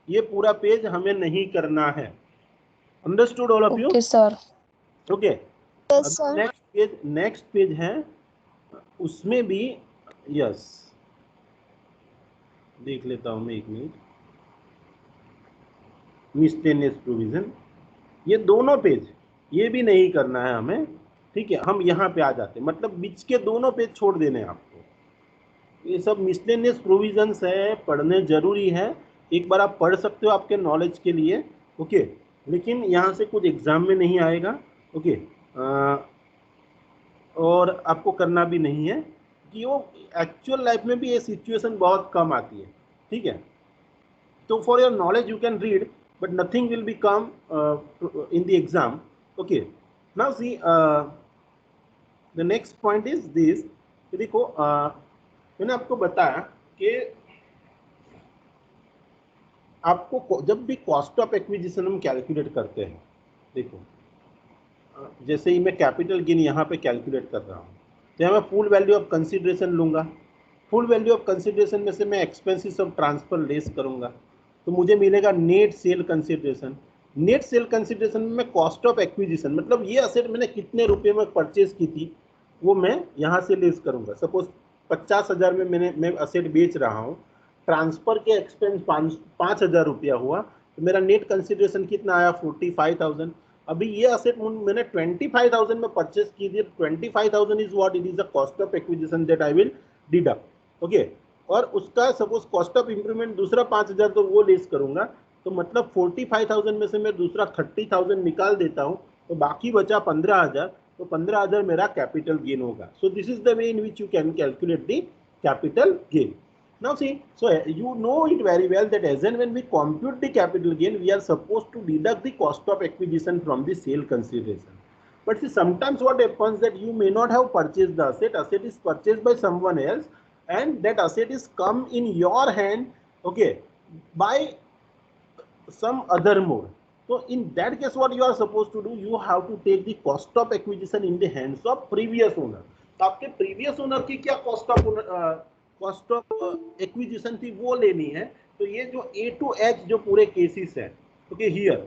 ये पूरा पेज हमें नहीं करना है. Understood all of you? Okay sir. Okay, yes sir. Next page है, उसमें भी यस देख लेता हूं मैं, एक मिनट. मिसलेनियस प्रोविजन, ये दोनों पेज ये भी नहीं करना है हमें. ठीक है, हम यहाँ पे आ जाते हैं, मतलब बीच के दोनों पेज छोड़ देने हैं आपको. ये सब मिसलेनियस प्रोविजंस है, पढ़ने जरूरी है. एक बार आप पढ़ सकते हो आपके नॉलेज के लिए. ओके, लेकिन यहाँ से कुछ एग्जाम में नहीं आएगा. ओके, और आपको करना भी नहीं है कि वो एक्चुअल लाइफ में भी ये सिचुएशन बहुत कम आती है. ठीक है, तो for your knowledge you can read, but nothing will become in the exam. Okay, now see the next point is this. देखो मैंने आपको बताया कि आपको जब भी कॉस्ट ऑफ एक्विजिशन हम कैलकुलेट करते हैं, देखो जैसे ही मैं कैपिटल गेन यहाँ पे कैलकुलेट कर रहा हूँ, तो मैं फुल वैल्यू ऑफ कंसिडरेशन लूँगा. फुल वैल्यू ऑफ कंसिडरेशन में से मैं एक्सपेंसेस ऑफ ट्रांसफर लेस करूँगा, तो मुझे मिलेगा net sale consideration. Net sale consideration में मैं कॉस्ट ऑफ एक्विजिशन, मतलब ये असेट मैंने कितने रुपए में परचेज की थी वो मैं यहाँ से लेस करूँगा. सपोज 50,000 में मैं असेट बेच रहा हूँ, ट्रांसफर के एक्सपेंस 5,000 रुपया हुआ, तो मेरा नेट कंसिडरेशन कितना आया? 45,000. अभी ये असेट मैंने 25,000 में परचेज की थी. 25,000 is what? It is the cost of acquisition that I will deduct. Okay, और उसका सपोज कॉस्ट ऑफ इंप्रूवमेंट दूसरा 5,000, तो वो लेस करूंगा. तो मतलब 45,000 में से मैं दूसरा 30,000 निकाल देता हूँ, तो बाकी बचा 15,000, तो 15,000 मेरा कैपिटल गेन होगा. So this is the way in which you can calculate the capital gain. Now see, so you know it very well that as and when we compute the capital gain, we are supposed to deduct the cost of acquisition from the sale consideration. But see, sometimes what happens that you may not have purchased the asset. Asset is purchased by someone else, and that asset is come in your hand, okay, by some other mode. So in that case, what you are supposed to do, you have to take the cost of acquisition in the hands of previous owner. तो आपके previous owner की क्या cost of acquisition थी वो लेनी है. तो ये जो A to H जो पूरे cases है, okay, here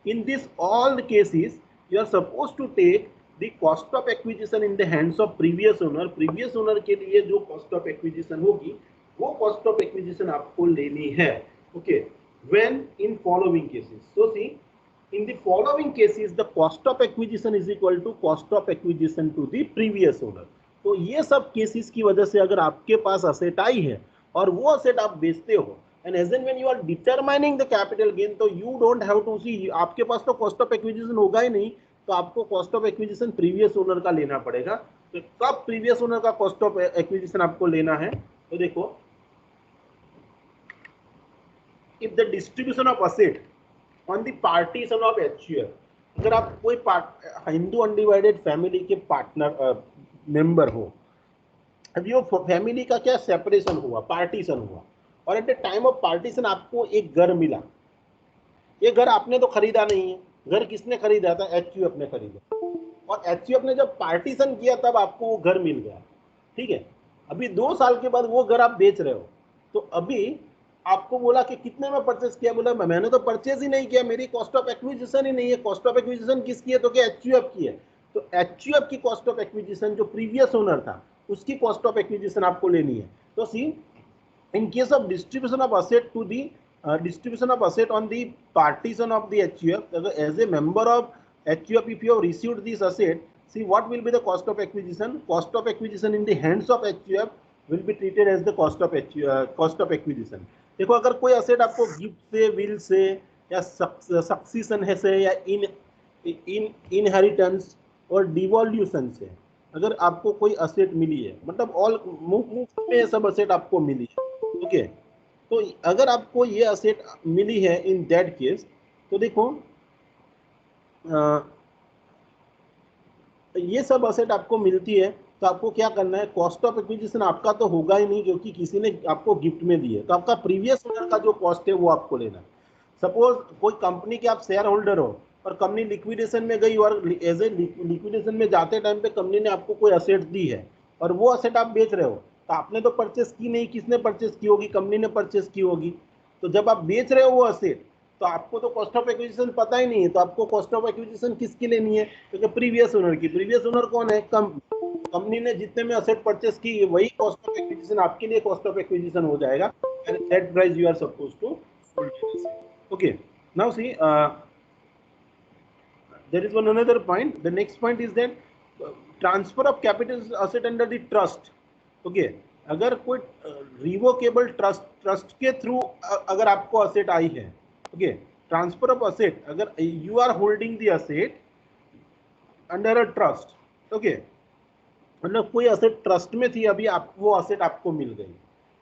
in this all the cases you are supposed to take the cost of acquisition in the hands of previous owner. previous owner के लिए जो cost of acquisition होगी वो cost of acquisition आपको लेनी है. Okay, when in following cases, so see, in the following cases the cost of acquisition is equal to cost of acquisition to the previous owner. तो ये सब cases की वजह से अगर आपके पास असेट आई है और वो असेट आप बेचते हो, and as and when you are determining the capital gain, तो you don't have to see, आपके पास तो cost of acquisition होगा ही नहीं, तो आपको cost of acquisition previous owner का लेना पड़ेगा. तो कब previous owner का cost of acquisition आपको लेना है, तो देखो, if the distribution of asset on the partition of HUF, अगर आप कोई हिंदू अनडिवाइडेड फैमिली के पार्टनर मेंबर हो, अभी वो फैमिली का क्या सेपरेशन हुआ, पार्टीशन हुआ, और eight the time of partition आपको एक घर मिला. ये घर आपने तो खरीदा नहीं है, घर किसने खरीदा था, HUF ने खरीदा, और HUF ने जब पार्टीशन किया तब आपको वो घर मिल गया. ठीक है, अभी 2 साल के बाद वो घर आप बेच रहे हो, तो अभी आपको बोला कि कितने में परचेस किया, बोला मैंने तो परचेज ही नहीं किया, मेरी कॉस्ट ऑफ एक्विजिशन ही नहीं है. कॉस्ट ऑफ एक्विजिशन किसकी है, तो क्या HUF की है. तो HUF की कॉस्ट ऑफ एक्विजिशन जो प्रीवियस ओनर था उसकी कॉस्ट ऑफ एक्विजिशन आपको लेनी है. तो see, in case of distribution of asset to the distribution of asset on the partition of the HUF, as a member of HUF, if you have received this asset, see what will be the cost of acquisition. Cost of acquisition in the hands of HUF will be treated as the cost of acquisition. देखो, अगर कोई asset आपको gift से, will say, या सक्सीशन है से, या inheritance और डिवॉल्यूशन से अगर आपको कोई असेट मिली है, मतलब ऑल मुफ्त में सब असेट आपको मिली है, ओके, तो अगर आपको ये असेट मिली है इन दैट केस, तो देखो ये सब असेट आपको मिलती है, तो आपको क्या करना है, कॉस्ट ऑफ एक्विजिशन आपका तो होगा ही नहीं क्योंकि किसी ने आपको गिफ्ट में दी है, तो आपका प्रीवियस ओनर का जो कॉस्ट है वो आपको लेना है. सपोज कोई कंपनी के आप शेयर होल्डर हो और कंपनी लिक्विडेशन में गई, और एज ए लिक्विडेशन में जाते टाइम पे कंपनी ने आपको कोई असेट दी है और वो असेट आप बेच रहे हो, तो आपने तो परचेस की नहीं, किसने परचेस की होगी, कंपनी ने परचेस की होगी. तो जब आप बेच रहे हो वो असेट, तो आपको तो कॉस्ट ऑफ एक्विजिशन पता ही नहीं है, तो आपको कॉस्ट ऑफ एक्विजिशन किसकी लेनी है, क्योंकि प्रीवियस ओनर की. प्रीवियस ओनर कौन है, कंपनी ने जितने में असेट परचेस की वही कॉस्ट ऑफ एक्विजिशन आपके लिए कॉस्ट ऑफ एक्विजिशन हो जाएगा, and that price you are supposed to hold it as. Okay, now see, there is one another point. The next point is that transfer of capital asset under the trust. Okay, अगर कोई revocable trust के through अगर आपको asset आई है, okay, transfer of asset, अगर you are holding the asset under a trust, okay, मतलब कोई असेट ट्रस्ट में थी, अभी आप वो असेट आपको मिल गई,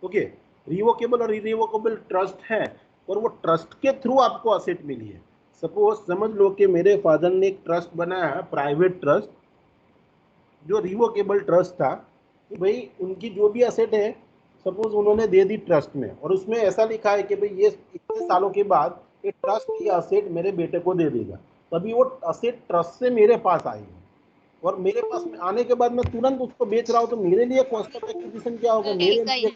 ओके, रिवोकेबल और इरिवोकेबल ट्रस्ट है और वो ट्रस्ट के थ्रू आपको असेट मिली है. सपोज समझ लो कि मेरे फादर ने एक ट्रस्ट बनाया है, प्राइवेट ट्रस्ट, जो रिवोकेबल ट्रस्ट था, कि भाई उनकी जो भी असेट है सपोज उन्होंने दे दी ट्रस्ट में, और उसमें ऐसा लिखा है कि भाई ये इतने सालों के बाद ये ट्रस्ट की असेट मेरे बेटे को दे देगा, तभी वो असेट ट्रस्ट से मेरे पास आई है, और मेरे पास में आने के बाद मैं तुरंत उसको बेच रहा हूँ, तो मेरे लिए कॉस्ट ऑफ एक्विजिशन क्या होगा, मेरे लिए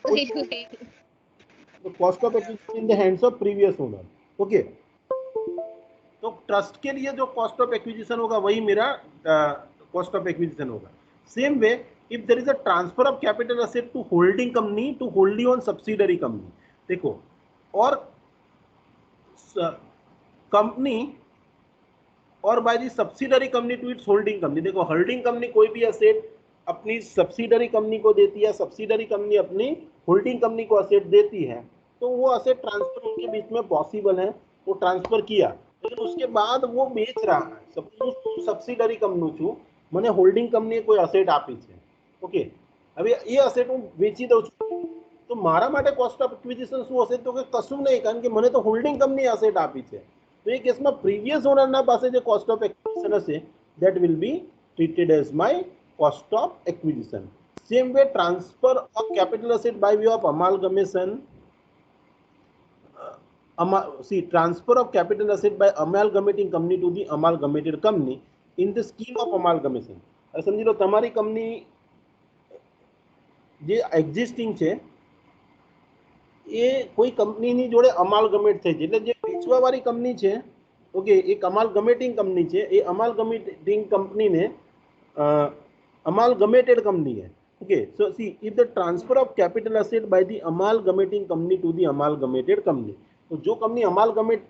cost of acquisition in the hands of previous owner. Okay, तो ट्रस्ट के लिए जो कॉस्ट ऑफ एक्विजिशन होगा वही मेरा कॉस्ट ऑफ एक्विजिशन होगा. Same way, if there is a transfer of capital asset to holding company to wholly owned subsidiary company, देखो, और कंपनी और by the subsidiary company to its holding company. देखो, holding company कोई भी asset अपनी subsidiary company को देती है, सब्सिडरी कंपनी अपनी होल्डिंग कंपनी को असेट देती है, तो वो असेट ट्रांसफर उनके बीच में पॉसिबल है, वो ट्रांसफर किया, लेकिन उसके बाद वो बेच रहा है, सपोज सब्सिडरी कंपनी छू મને હોલ્ડિંગ કંપનીએ કોઈ અસેટ આપી છે, ઓકે, હવે એ અસેટ હું વેચી દઉં છું, તો મારા માટે કોસ્ટ ઓફ એક્વિઝિશન શું હશે, તો કે કશું નહીં, કારણ કે મને તો હોલ્ડિંગ કંપની અસેટ આપી છે, તો એ કેસમાં પ્રીવિયસ ઓનરના પાસે જે કોસ્ટ ઓફ એક્વિઝિશન હશે that will be treated as my cost of acquisition. Same way, transfer of capital asset by way of amalgamation. See, transfer of capital asset by amalgamating company to the amalgamated company in the scheme of amalgamation. સમજી લો તમારી company જે existing છે એ કોઈ કંપનીની જોડે અમાલગમેટ થઈ છે, એટલે જે વેચવાવાળી કંપની છે, ઓકે, એક અમાલગમેટિંગ કંપની છે, એ અમાલગમેટિંગ કંપનીને amalgamated company है, okay, so see, if the transfer of capital asset by the amalgamating company to the amalgamated company, तो जो कंपनी अमालगमेट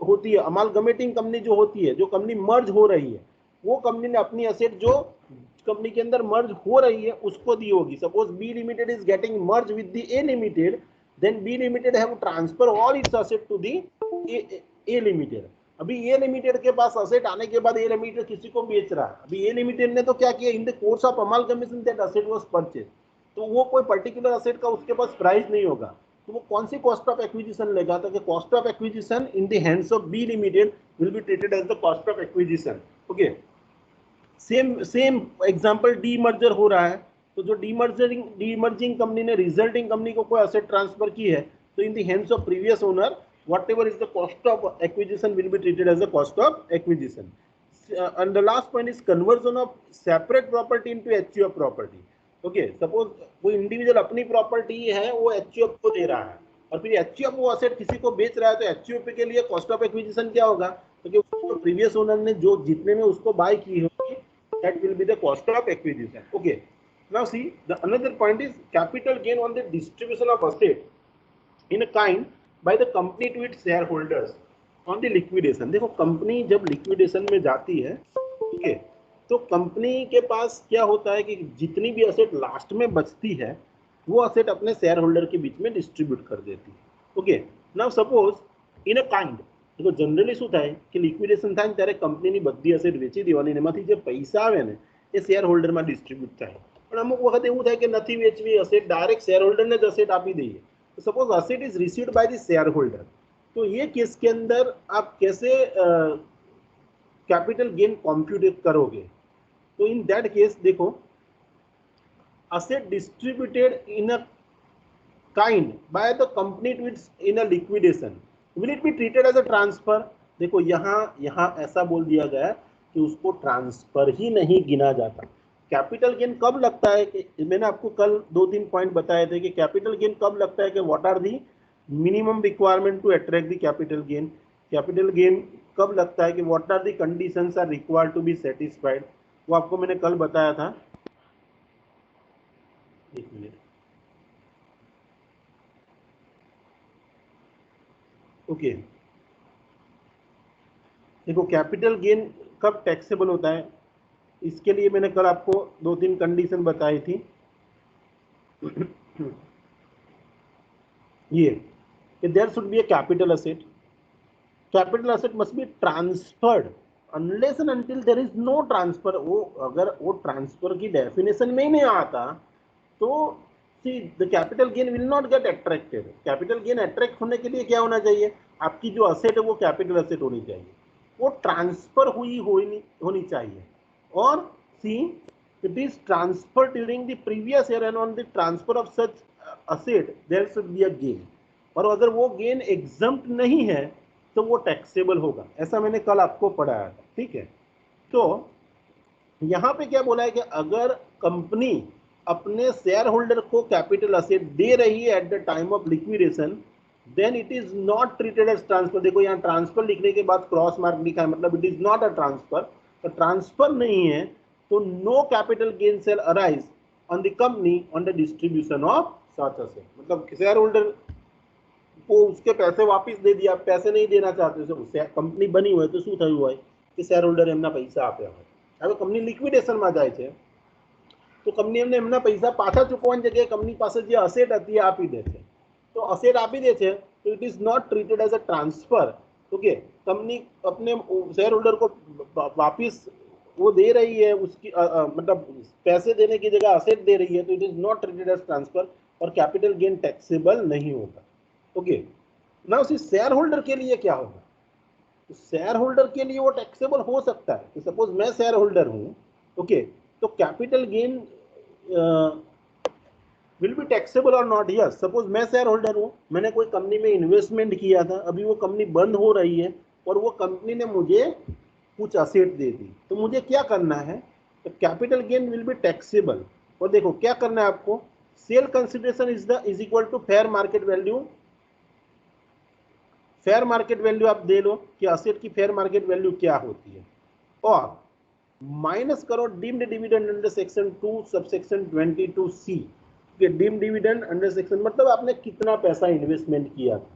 होती है, अमालगमेटिंग कंपनी जो होती है, जो कंपनी मर्ज हो रही है, वो कंपनी ने अपनी असेट जो कंपनी के अंदर मर्ज हो रही है उसको दी होगी. Suppose B limited is getting merge with the A limited, then B limited have transfer all its asset to the A limited. अभी ए लिमिटेड के पास असेट आने के बाद ए लिमिटेड किसी को बेच रहा है, अभी ए लिमिटेड ने तो क्या किया, in the course of amalgamation that asset was purchase, तो वो कोई पर्टिकुलर असेट का उसके पास प्राइस नहीं होगा, तो वो कौन सी कॉस्ट ऑफ एक्विजिशन लेगा, तो cost of acquisition in the hands of B limited will be treated as the cost of acquisition. Okay, same example demerger हो रहा है, तो जो डीमर्जिंग कंपनी ने रिजल्टिंग कंपनी को कोई असेट ट्रांसफर की है, तो in the hands of previous owner whatever is the cost of acquisition will be treated as the cost of acquisition. And the last point is conversion of separate property into HUF property. Okay, suppose कोई individual अपनी property है वो HUF को दे रहा है और फिर HUF वो असेट किसी को बेच रहा है, तो HUF के लिए कॉस्ट ऑफ एक्विजिशन क्या होगा, क्योंकि प्रीवियस ओनर ने जो जितने में उसको बाय की होगी that will be the cost of acquisition. Okay, now see the another point is capital gain on the distribution of asset in a kind by the company to its shareholders on the liquidation. देखो company जब liquidation में जाती है, ठीक है, तो company के पास क्या होता है कि जितनी भी असेट लास्ट में बचती है वो असेट अपने शेयर होल्डर के बीच में डिस्ट्रीब्यूट कर देती है. Okay, now suppose in a kind, देखो जनरली શું થાય કે લિક્વિડેશન થાય ત્યારે કંપનીની બધી અસેટ વેચી દેવાની, એમાંથી જે પૈસા આવે ને એ શેર હોલ્ડરમાં ડિસ્ટ્રીબ્યુટ થાય, પણ અમુક વખત એવું થાય કે નથી વેચવી અસેટ, ડાયરેક્ટ શેર હોલ્ડરને જ અસેટ આપી દઈએ. Suppose asset is received by the share holder, तो ये केस के अंदर आप कैसे कैपिटल गेन कॉम्प्यूट करोगे, तो इन दैट केस देखो asset distributed in a kind by the company to its in a liquidation, will it be treated as a transfer. देखो यहाँ ऐसा बोल दिया गया कि उसको ट्रांसफर ही नहीं गिना जाता. कैपिटल गेन कब लगता है कि मैंने आपको कल 2-3 पॉइंट बताए थे कि कैपिटल गेन कब लगता है, कि what are the minimum requirement to attract the capital gain. Capital gain कब लगता है कि what are the conditions are required to be satisfied, वो आपको मैंने कल बताया था. एक मिनट, ओके, देखो कैपिटल गेन कब टैक्सेबल होता है, इसके लिए मैंने कल आपको 2-3 कंडीशन बताई थी. ये there should be a capital asset, capital asset must be transferred unless and until there is no transfer. वो अगर वो ट्रांसफर की डेफिनेशन में ही नहीं आता तो see the capital gain will not get attracted. Capital gain attract होने के लिए क्या होना चाहिए, आपकी जो असेट है वो कैपिटल असेट होनी चाहिए, वो ट्रांसफर हुई होनी चाहिए, और see it is transfer during the previous year and on the transfer of such asset there should be a gain, और अगर वो गेन एग्जम्प्ट नहीं है तो वो टैक्सेबल होगा. ऐसा मैंने कल आपको पढ़ाया था, ठीक है. तो यहाँ पे क्या बोला है कि अगर कंपनी अपने शेयर होल्डर को कैपिटल असेट दे रही है at the time of liquidation, then it is not treated as transfer. देखो यहाँ ट्रांसफर लिखने के बाद क्रॉस मार्क लिखा है, मतलब it is not a transfer. तो ट्रांसफर नहीं है तो no capital gain shall arise on the company on the distribution of such asset. मतलब शेयर होल्डर को उसके पैसे वापस दे दिया, पैसे नहीं देना चाहते, उससे कंपनी बनी हुई है, तो શું થયું હોય કે શેર હોલ્ડર એમના પૈસા આપ્યા હોય. હવે કંપની લિક્વિડેશનમાં જાય છે તો કંપની એમને એમના પૈસા પાછા ચૂકવવાની જગ્યાએ કંપની પાસે જે અસેટ હતી એ આપી દે છે. तो असेट આપી દે છે तो it is not treated as a transfer. Okay, company अपने शेयर होल्डर को वापिस वो दे रही है, उसकी मतलब पैसे देने की जगह असेट दे रही है, तो it is not treated as transfer और कैपिटल गेन टैक्सेबल नहीं होगा। ओके, ना उसी शेयर होल्डर के लिए क्या होगा, तो शेयर होल्डर के लिए वो टैक्सेबल हो सकता है कि सपोज मैं शेयर होल्डर हूँ, ओके, तो capital gain will be taxable और नॉट। यस, सपोज मैं शेयर होल्डर हूँ, मैंने कोई कंपनी में इन्वेस्टमेंट किया था, अभी वो कंपनी बंद हो रही है और वो कंपनी ने मुझे कुछ असेट दे दी, तो मुझे क्या करना है, तो capital gain will be taxable. और देखो क्या करना है आपको, sale consideration is equal to fair market value. Fair market value आप दे लो कि असेट की फेयर मार्केट वैल्यू क्या होती है, और माइनस करो deemed dividend under section 2 subsection 22C। Deem dividend under section मतलब आपने कितना पैसा इन्वेस्टमेंट किया था।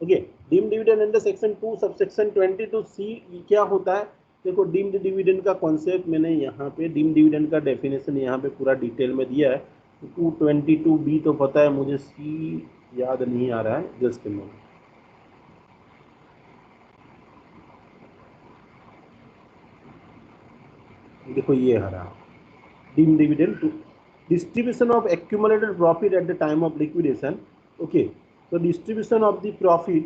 Okay, deem dividend under section 2 subsection 22C क्या होता है, देखो डीम्ड डिविडेंड का कॉन्सेप्ट मैंने यहाँ पे डीम डिविडेंड का डेफिनेशन यहाँ पे पूरा डिटेल में दिया है। 222B तो पता है मुझे, सी याद नहीं आ रहा है, जस्ट मिनट। देखो ये हरा deem dividend to distribution of accumulated profit at the time of liquidation। okay, so distribution of the profit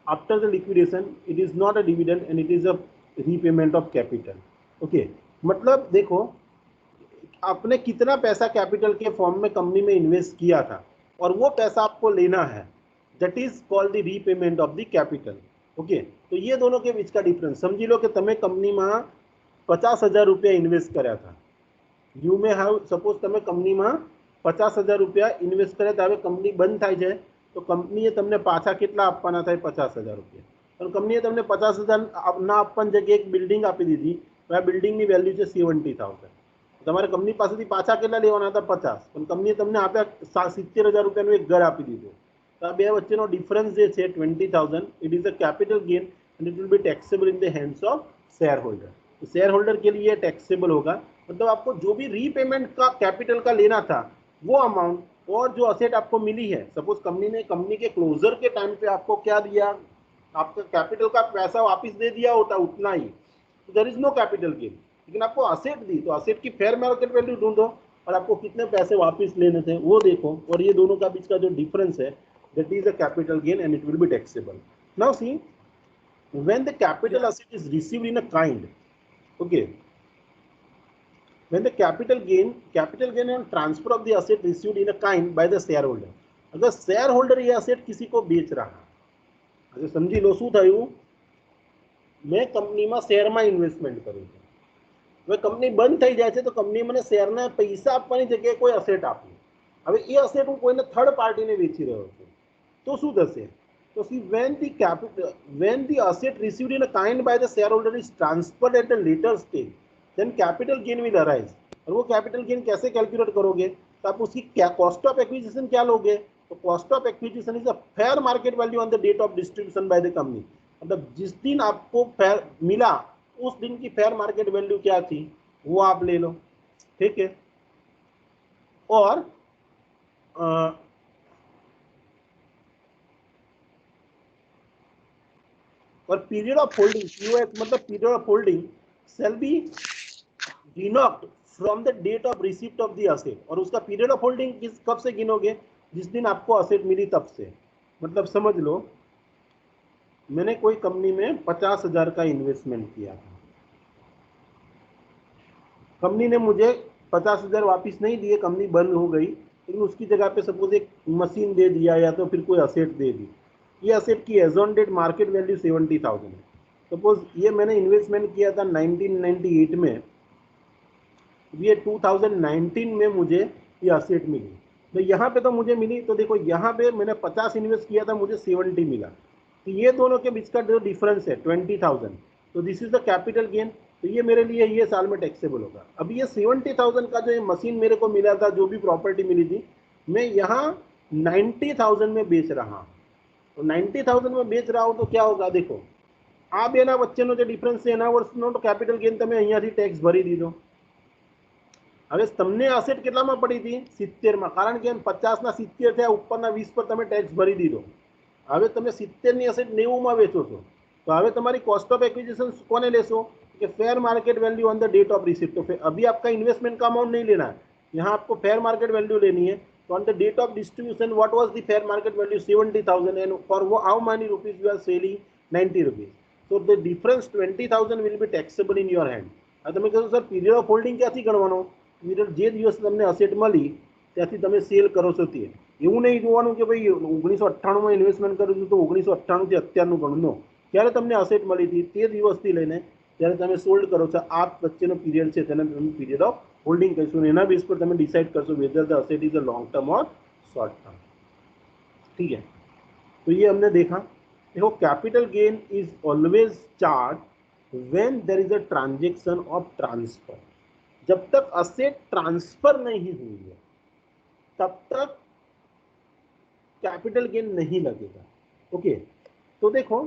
after the liquidation, it is not a dividend and it is a repayment of capital। okay, मतलब देखो आपने कितना पैसा capital के form में company में invest किया था और वो पैसा आपको लेना है, that is called the repayment of the capital. Okay, तो ये दोनों के बीच का डिफरेंस समझी लो कि તમે કંપનીમાં 50,000 રૂપિયા ઇન્વેસ્ટ કર્યા હતા। યુ મે હેવ સપોઝ તમે કંપનીમાં 50,000 રૂપિયા ઇન્વેસ્ટ કર્યા હતા, હવે કંપની બંધ થાય છે તો કંપનીએ તમને પાછા કેટલા આપવાના થાય, 50,000 રૂપિયા। પણ કંપનીએ તમને 50,000 ના આપવાની જગ્યાએ એક બિલ્ડિંગ આપી દીધી, તો આ બિલ્ડિંગની વેલ્યુ છે 70,000। તમારે કંપની પાસેથી પાછા કેટલા લેવાના હતા, 50, પણ કંપનીએ તમને આપ્યા 70,000 રૂપિયાનું એક ઘર આપી દીધું, તો આ બે વચ્ચેનો ડિફરન્સ જે છે 20,000, it is a capital gain and it will be taxable in the hands of share holder. तो शेयर होल्डर के लिए टैक्सेबल होगा, मतलब आपको जो भी रीपेमेंट का कैपिटल का लेना था वो अमाउंट और जो असेट आपको मिली है, सपोज कंपनी ने कंपनी के क्लोजर के टाइम पे आपको क्या दिया, आपका कैपिटल का पैसा वापस दे दिया होता उतना ही, तो there is no capital gain. लेकिन आपको असेट दी तो असेट की फेयर मार्केट वैल्यू ढूंढो और आपको कितने पैसे वापस लेने थे वो देखो, और ये दोनों का बीच का जो डिफरेंस है that is a capital gain and it will be taxable. Now see when the capital asset is received in a kind, okay, when the capital gain on transfer of the asset received in a kind by the shareholder, अगर share holder ये asset किसी को बेच रहा है, अगर समझी लो શું થયું, मैं કંપનીમાં શેરમાં ઇન્વેસ્ટમેન્ટ કરું છું, હવે કંપની બંધ થઈ જાય છે તો કંપની મને શેરના પૈસા આપવાની જગ્યાએ કોઈ અસેટ આપ્યું, હવે એ અસેટ હું કોઈને થર્ડ પાર્ટીને વેચી રહ્યો છું, તો શું થશે, તો see when the asset received in a kind by the shareholder is transferred at a later stage, then capital gain will arise। और वो कैपिटल गेन कैसे कैलकुलेट करोगे, तो आप उसकी क्या कॉस्ट ऑफ एक्विजिशन क्या लोगे, तो cost of acquisition is a fair market value on the date of distribution by the company, मतलब जिस दिन आपको फेयर मिला उस दिन की फेयर मार्केट वैल्यू क्या थी वो आप ले लो, ठीक है। और और पीरियड ऑफ होल्डिंग, पीओएस मतलब period of holding shall be डिनॉक्ड from the date of receipt of the asset, और उसका पीरियड ऑफ होल्डिंग किस कब से गिनोगे, जिस दिन आपको असेट मिली तब से। मतलब समझ लो मैंने कोई कंपनी में 50,000 का इन्वेस्टमेंट किया था, कंपनी ने मुझे 50,000 वापस नहीं दिए, कंपनी बंद हो गई, लेकिन उसकी जगह पे सपोज एक मशीन दे दिया या तो फिर कोई असेट दे दी, ये असेट की as on date market value 70,000 है। सपोज ये मैंने इन्वेस्टमेंट किया था 1998 में, ये 2019 में मुझे ये असेट मिली, तो यहाँ पे तो मुझे मिली, तो देखो यहाँ पे मैंने 50 इन्वेस्ट किया था, मुझे 70 मिला, तो ये दोनों के बीच का जो डिफरेंस है 20,000, तो this is the capital gain, तो ये मेरे लिए ये साल में टैक्सेबल होगा। अब ये 70,000 का जो ये मशीन मेरे को मिला था, जो भी प्रॉपर्टी मिली थी, मैं यहाँ 90,000 में बेच रहा हूँ, तो 90,000 में बेच रहा हूँ तो क्या होगा, देखो આ બેના વચ્ચેનો જે ડિફરન્સ છે એના વર્ષનો તો કેપિટલ ગેઇન તમે અહીંયાથી ટેક્સ ભરી દીધો, હવે તમને અસેટ કેટલામાં પડી હતી 70 માં, કારણ કે 50 ના 70 થયા, ઉપરના 20 પર તમે ટેક્સ ભરી દીધો. હવે તમે 70 ની અસેટ 90 માં વેચો છો, तो હવે તમારી कॉस्ट ऑफ एक्विजिशन કોને लेसो कि fair market value on the date of receipt. तो अभी आपका इन्वेस्टमेंट का अमाउंट नहीं लेना है, यहाँ आपको फेयर मार्केट वैल्यू लेनी है. तो on the date of distribution what was the fair market value 70,000 and for how many rupees you are selling 90 rupees. so the difference 20,000 will be taxable in your hand. હવે તમે કહો sir period of holding ક્યાંથી ગણવાનો? Period જે દિવસ તમને asset મળી ત્યાંથી તમે સેલ કરો છો તે. એવું નહીં જોવાનું કે ભાઈ 1998 માં ઇન્વેસ્ટમેન્ટ કર્યું હતું તો 1998 થી અત્યારનું ગણવું. નો, ત્યારે તમને અસેટ મળી હતી તે દિવસથી લઈને જ્યારે તમે સોલ્ડ કરો છો આ વચ્ચેનો પીરિયડ છે તેને તમે પીરિયડ ઓફ હોલ્ડિંગ કહીશું. એના બેઝ પર તમે ડિસાઇડ કરશો whether the asset is a long term और शॉर्ट टर्म. ठीक है, तो ये हमने देखा. देखो capital gain is always charge when there is a transaction of transfer. जब तक असेट ट्रांसफर नहीं हुई है तब तक कैपिटल गेन नहीं लगेगा. ओके, तो देखो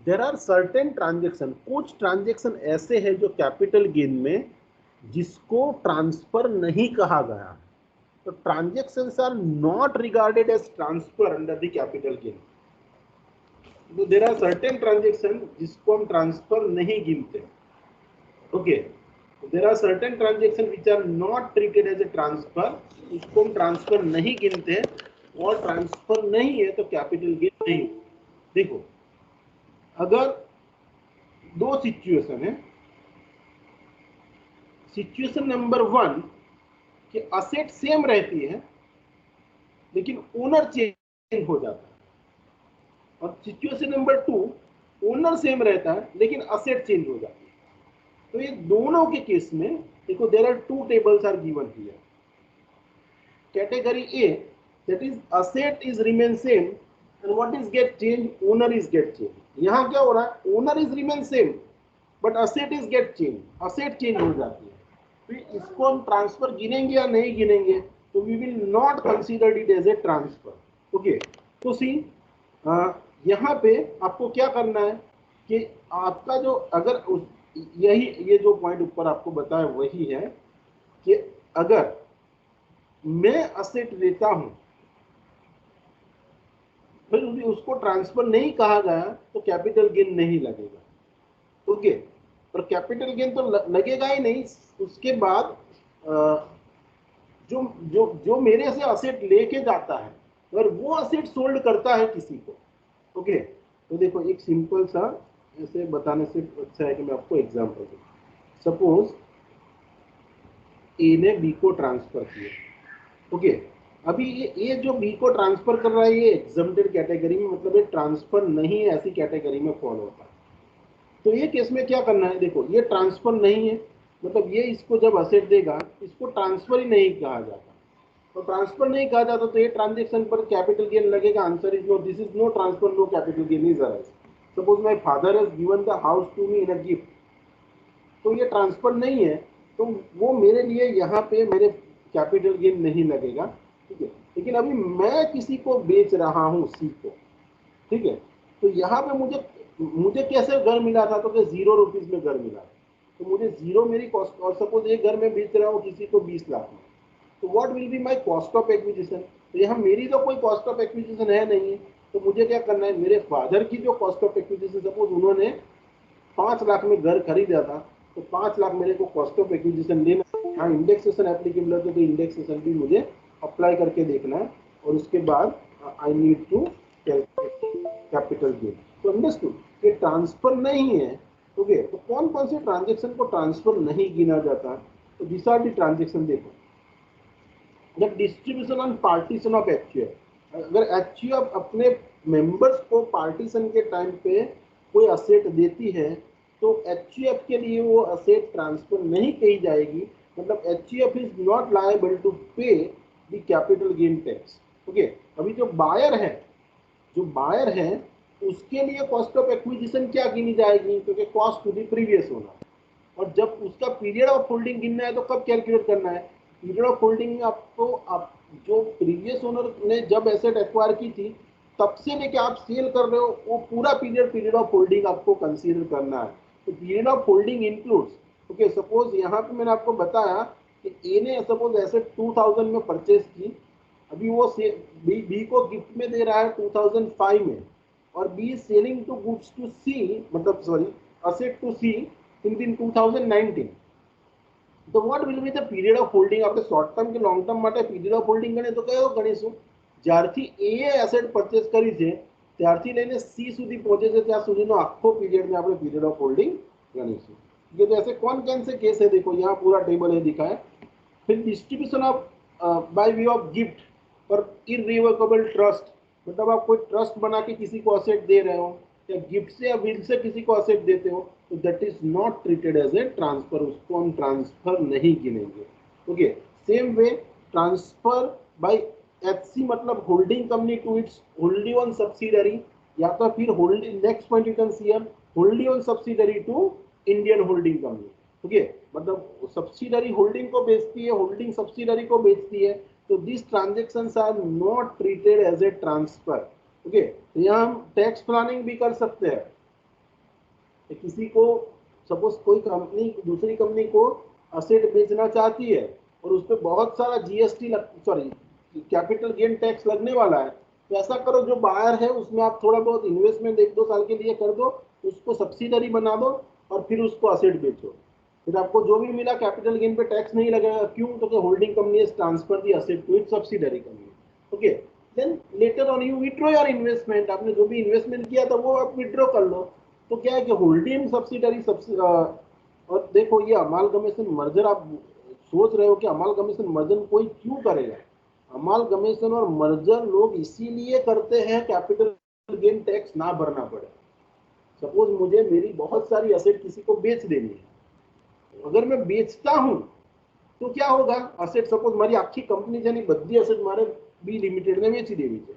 देर आर सर्टेन ट्रांजेक्शन, कुछ ट्रांजेक्शन ऐसे हैं जो कैपिटल गेन में जिसको ट्रांसफर नहीं कहा गया. तो transactions are not regarded as transfer under the capital gain. तो देर आर सर्टेन ट्रांजेक्शन जिसको हम ट्रांसफर नहीं गिनते. Okay, there are certain transaction which are not treated as a transfer, इसको हम ट्रांसफर नहीं गिनते और ट्रांसफर नहीं है तो कैपिटल गेन नहीं. देखो अगर दो सिचुएशन है, सिचुएशन नंबर 1 कि असेट सेम रहती है लेकिन ओनर चेंज हो जाता है, और सिचुएशन नंबर 2 ओनर सेम रहता है लेकिन असेट चेंज हो जाती है. तो ये दोनों के केस में देखो there are 2 tables are given here. Category A that is asset is remain same and what is get change, owner is get change. यहाँ क्या हो रहा है, owner is remain same but asset is get change, asset change हो जाती है. फिर इसको हम ट्रांसफर गिनेंगे या नहीं गिनेंगे, तो we will not consider it as a transfer. Okay, तो सी यहाँ पे आपको क्या करना है कि आपका जो अगर यही ये जो पॉइंट ऊपर आपको बताया वही है कि अगर मैं असेट लेता हूं फिर उसको ट्रांसफर नहीं कहा गया तो कैपिटल गेन नहीं लगेगा. ओके, पर कैपिटल गेन तो लगेगा ही नहीं. उसके बाद जो जो जो मेरे से असेट लेके जाता है अगर वो असेट सोल्ड करता है किसी को. ओके, तो देखो एक सिंपल सा ऐसे बताने से अच्छा है कि मैं आपको एग्जांपल दूं. सपोज ए ने बी को ट्रांसफर किया. ओके, अभी ये जो बी को ट्रांसफर कर रहा है ये एग्जम्प्टेड कैटेगरी में, मतलब ये ट्रांसफर नहीं है ऐसी कैटेगरी में फॉलो होता है. तो ये केस में क्या करना है, देखो ये ट्रांसफर नहीं है मतलब ये इसको जब असेट देगा इसको ट्रांसफर ही नहीं कहा जाता. तो ट्रांसफर नहीं कहा जाता तो ये ट्रांजेक्शन पर कैपिटल गेन लगेगा. Answer is no, this is no transfer, no capital gain is arise. Suppose my father has given the house to me in a gift, तो ये ट्रांसफर नहीं है तो वो मेरे लिए यहाँ पे मेरे कैपिटल गेन नहीं लगेगा. ठीक है, लेकिन अभी मैं किसी को बेच रहा हूँ सी को. ठीक है, तो यहाँ पे मुझे कैसे घर मिला था, तो 0 रुपीज में घर मिला. तो मुझे 0 मेरी कॉस्ट, और सपोज एक घर में बेच रहा हूँ किसी को 20 लाख में, तो what will be my cost of acquisition. तो यहाँ मेरी तो कोई कॉस्ट ऑफ एक्विजिशन है नहीं है, तो मुझे क्या करना है, मेरे फादर की जो कॉस्ट ऑफ एक्विजिशन, सपोज उन्होंने 5 लाख में घर खरीदा था तो 5 लाख मेरे को कॉस्ट ऑफ एक्विजिशन लेना. हाँ, इंडेक्सेशन एप्लीकेबल है तो इंडेक्सेशन भी मुझे अप्लाई करके देखना है और उसके बाद I need to capital gain. तो अंडरस्टूड, ये ट्रांसफर नहीं है. ओके, तो कौन कौन से ट्रांजेक्शन को ट्रांसफर नहीं गिना जाता, तो दिस आर द ट्रांजेक्शन. देखो जब distribution on partition of HUF, अगर एचयूएफ अपने मेंबर्स को पार्टीशन के टाइम पे कोई असेट देती है तो एचयूएफ के लिए वो असेट ट्रांसफर नहीं कही जाएगी. मतलब HUF is not liable to pay the capital gain tax. Okay, अभी जो बायर है उसके लिए कॉस्ट ऑफ एक्विजिशन क्या गिनी जाएगी, क्योंकि cost to the previous owner. और जब उसका पीरियड ऑफ होल्डिंग गिनना है तो कब कैलकुलेट करना है, पीरियड ऑफ होल्डिंग में आपको जो प्रीवियस ओनर ने जब एसेट एक्वायर की थी तब से लेके आप सेल कर रहे हो वो पूरा पीरियड ऑफ होल्डिंग आपको कंसीडर करना है. तो period of holding includes, okay, suppose यहाँ पे मैंने आपको बताया कि ए ने सपोज एसेट 2000 में परचेज की, अभी वो बी को गिफ्ट में दे रहा है 2005 में, और B is selling to goods to C, मतलब sorry asset to C in 2019. તો what will be the period of holding? આપણે શોર્ટ ટર્મ કે લોંગ ટર્મ માટે પીરિયડ ઓફ હોલ્ડિંગ ગણીએ તો કયો ગણીશું? જ્યારથી એ એસેટ પરચેસ કરી છે ત્યારથી લઈને सी સુધી પહોંચે છે ત્યાં સુધીનો આખો પીરિયડ में આપણે पीरियड ऑफ होल्डिंग गणीશું. ये तो ऐसे कौन कौन से केस है, देखो यहाँ पूरा टेबल है दिखा है. फिर distribution of by way of gift पर इरिवोकेबल ट्रस्ट, मतलब आप कोई ट्रस्ट बना के किसी को असेट दे रहे हो या गिफ्ट से या विल से किसी को असेट देते हो, तो that is not treated as a transfer, उसको हम ट्रांसफर नहीं गिनेंगे. Okay, same way transfer by HC मतलब holding company to its wholly owned subsidiary, या तो फिर holding, next point you can see here, wholly owned subsidiary to Indian holding company. Okay, मतलब subsidiary holding को बेचती है, होल्डिंग सब्सिडरी को बेचती है, तो this transactions are not treated as a transfer. Okay, तो यहाँ हम टैक्स प्लानिंग भी कर सकते हैं. किसी को सपोज कोई कंपनी दूसरी कंपनी को असेट बेचना चाहती है और उस पर बहुत सारा GST sorry capital gain tax लगने वाला है, तो ऐसा करो जो बायर है उसमें आप थोड़ा बहुत इन्वेस्टमेंट 1-2 साल के लिए कर दो, उसको सब्सिडरी बना दो और फिर उसको असेट बेचो, फिर आपको जो भी मिला कैपिटल गेन पे टैक्स नहीं लगेगा. क्यों? तो holding company has transfer the asset to its subsidiary company. Okay, then later on you withdraw your investment, आपने जो भी इन्वेस्टमेंट किया था वो आप विथड्रॉ कर लो. तो क्या है कि होल्डिंग सब्सिडरी और देखो ये अमालगमेशन मर्जर, आप सोच रहे हो कि अमालगमेशन मर्जर कोई क्यों करेगा? अमालगमेशन और मर्जर लोग इसीलिए करते हैं कैपिटल गेन टैक्स ना भरना पड़े. सपोज मुझे मेरी बहुत सारी असेट किसी को बेच देनी है, अगर मैं बेचता हूं तो क्या होगा? असेट सपोज મારી આખી કંપની છે ને બધી અસેટ મારે બી લિમિટેડ ને વેચી દેવી છે,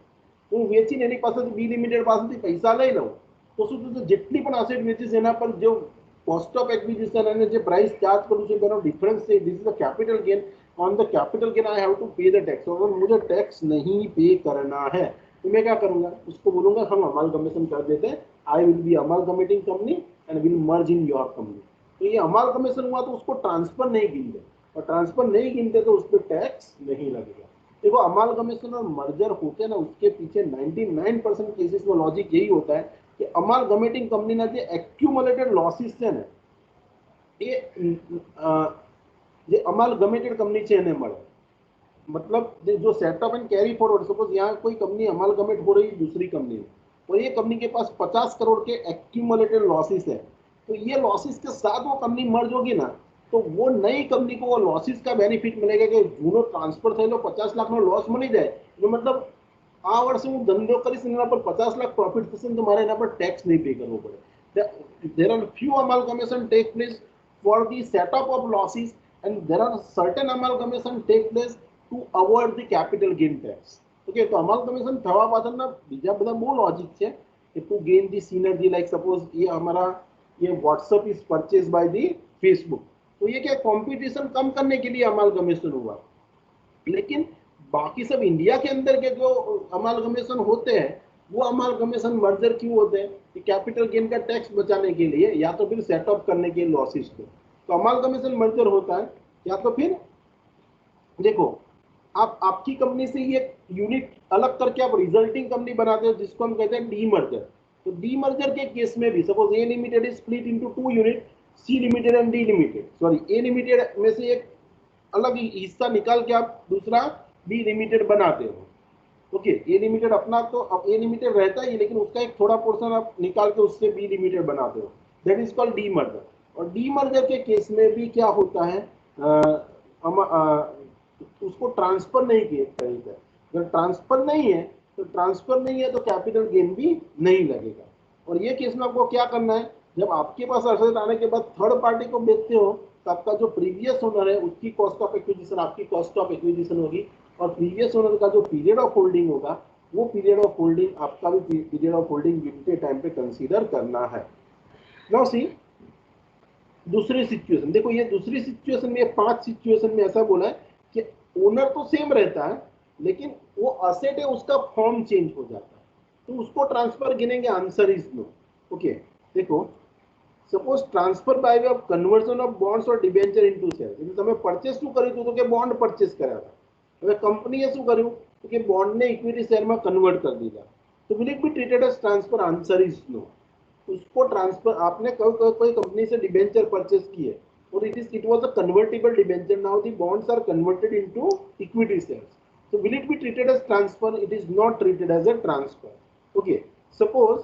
હું વેચીને એની પાસેથી બી લિમિટેડ પાસેથી પૈસા લઈ લઉં, તો શું થશે? જેટલી પણ અસેટ વેચીશ એના પર જો કોસ્ટ ઓફ એક્વિઝિશન અને જે પ્રાઇસ ચાર્જ કરું છું તેનો ડિફરન્સ છે, this is the capital gain. On the capital gain I have to pay the tax. और मुझे टैक्स नहीं पे करना है तो मैं क्या करूंगा? उसको बोलूंगा हम अमालगमेशन कर देते हैं, I will be amalgamating company and will merge in your company. तो ये अमालगमेशन हुआ तो उसको ट्रांसफर नहीं गिनते, और ट्रांसफर नहीं गिनते तो उस पर टैक्स नहीं लगेगा. देखो अमालगमेशन और मर्जर होते हैं ना, उसके पीछे 99% केसेस में लॉजिक यही होता है कि अमालगमेटिंग कंपनी ना जो एक्यूमुलेटेड लॉसेस છે ને એ જે अमालगमेटेड कंपनी છે એને મળે. मतलब जो setup and carry forward, suppose यहाँ कोई कंपनी अमालगमेट हो रही है दूसरी कंपनी में और ये कंपनी के पास 50 करोड़ के एक्यूमुलेटेड लॉसेस है, तो ये लॉसेस के साथ वो कंपनी मर्ज होगी ना, तो वो नई कंपनी को वो लॉसेस का बेनिफिट मिलेगा कि जूनो ट्रांसफर થયેલો 50 લાખનો લોસ મળી જાય, એટલે मतलब આ વર્ષે હું ધંધો કરીશ એના પર 50 લાખ પ્રોફિટ થશે તો મારે એના પર ટેક્સ નહીં પે કરવો પડે. There are few amalgamation take place for the setup of losses and there are certain amalgamation take place to avoid the capital gain tax. Okay, तो amalgamation થવા પાછળના બીજા બધા બહુ લોજિક છે કે to gain the synergy, like suppose ये हमारा ये WhatsApp is purchased by the Facebook, तो ये क्या कंपटीशन कम करने के लिए अमालगमेशन हुआ. लेकिन बाकी सब इंडिया के अंदर के जो अमालगमेशन होते हैं वो अमालगमेशन मर्जर क्यों होते हैं? कि कैपिटल गेन का टैक्स बचाने के लिए या तो फिर सेटअप करने के लॉसेस को. तो अमालगमेशन मर्जर होता है, या तो फिर देखो आप आपकी कंपनी से ये यूनिट अलग करके आप रिजल्टिंग कंपनी बनाते हो जिसको हम कहते हैं डीमर्जर. तो डीमर्जर के केस में भी suppose A limited is split into 2 unit, C limited and D limited, sorry A limited में से एक अलग हिस्सा निकाल के आप दूसरा बी लिमिटेड बनाते हो. ओके, ए लिमिटेड अपना तो अब ए लिमिटेड रहता ही, लेकिन उसका एक थोड़ा पोर्शन आप निकाल के उससे बी लिमिटेड बनाते हो, दैट इज कॉल्ड डीमर्जर. और डीमर्जर के केस में भी क्या होता है, उसको ट्रांसफर नहीं किया जाता. अगर ट्रांसफर नहीं है तो कैपिटल गेन भी नहीं लगेगा. और ये केस में आपको क्या करना है, जब आपके पास असेट आने के बाद थर्ड पार्टी को बेचते हो तो आपका जो प्रीवियस ओनर है उसकी कॉस्ट ऑफ एक्विजिशन आपकी कॉस्ट ऑफ एक्विजिशन होगी, और प्रीवियस ओनर का जो पीरियड ऑफ होल्डिंग होगा वो पीरियड ऑफ होल्डिंग आपका भी पीरियड ऑफ होल्डिंग गिनते टाइम पे कंसीडर करना है. नाउ सी दूसरी सिचुएशन, देखो ये दूसरी सिचुएशन में 5 सिचुएशन में ऐसा बोला है कि ओनर तो सेम रहता है लेकिन वो असेट है उसका फॉर्म चेंज हो जाता है, तो उसको ट्रांसफर गिनेंगे. Answer is no. ओके, देखो suppose transfer by way of conversion of bonds or debenture into share, એટલે તમે પરચેસ શું કર્યું હતું તો કે બોન્ડ પરચેસ કર્યા હતા. હવે કંપનીએ શું કર્યું તો કે બોન્ડને ઇક્વિટી શેરમાં કન્વર્ટ કરી દીધા. तो will it be treated as transfer? Answer is no. उसको ट्रांसफर, आपने कोई कंपनी से डिबेंचर परचेस किए और it was a convertible debenture, now the bonds are converted into equity shares, so will it be treated as transfer? It is not treated as a transfer. Okay, suppose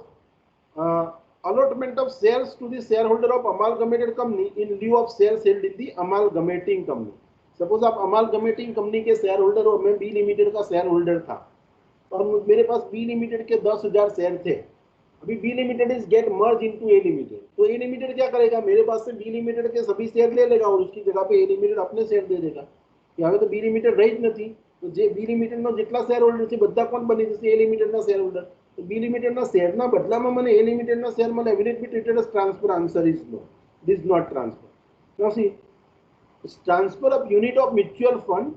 allotment of shares to the shareholder of amalgamated company in lieu of shares held in the amalgamating company. Suppose आप अमालगमेटिंग company के share holder हो, मैं B limited का share holder था और मेरे पास B limited के 10,000 share थे. अभी B limited is get merge into A limited, तो ए लिमिटेड क्या करेगा, मेरे पास से बी लिमिटेड के सभी शेयर ले लेगा और उसकी जगह पे ए लिमिटेड अपने शेयर दे देगा. यहाँ तो बी लिमिटेड रही જ નથી, તો જે બી લિમિટેડનો જેટલા શેર હોલ્ડર છે બધા કોણ બની જશે, એ લિમિટેડના શેર હોલ્ડર. તો બી લિમિટેડના શેરના બદલામાં મને એ લિમિટેડના શેર મળે, will it be treated as transfer? Answer is no, it is not transfer. Now see, transfer of unit of mutual fund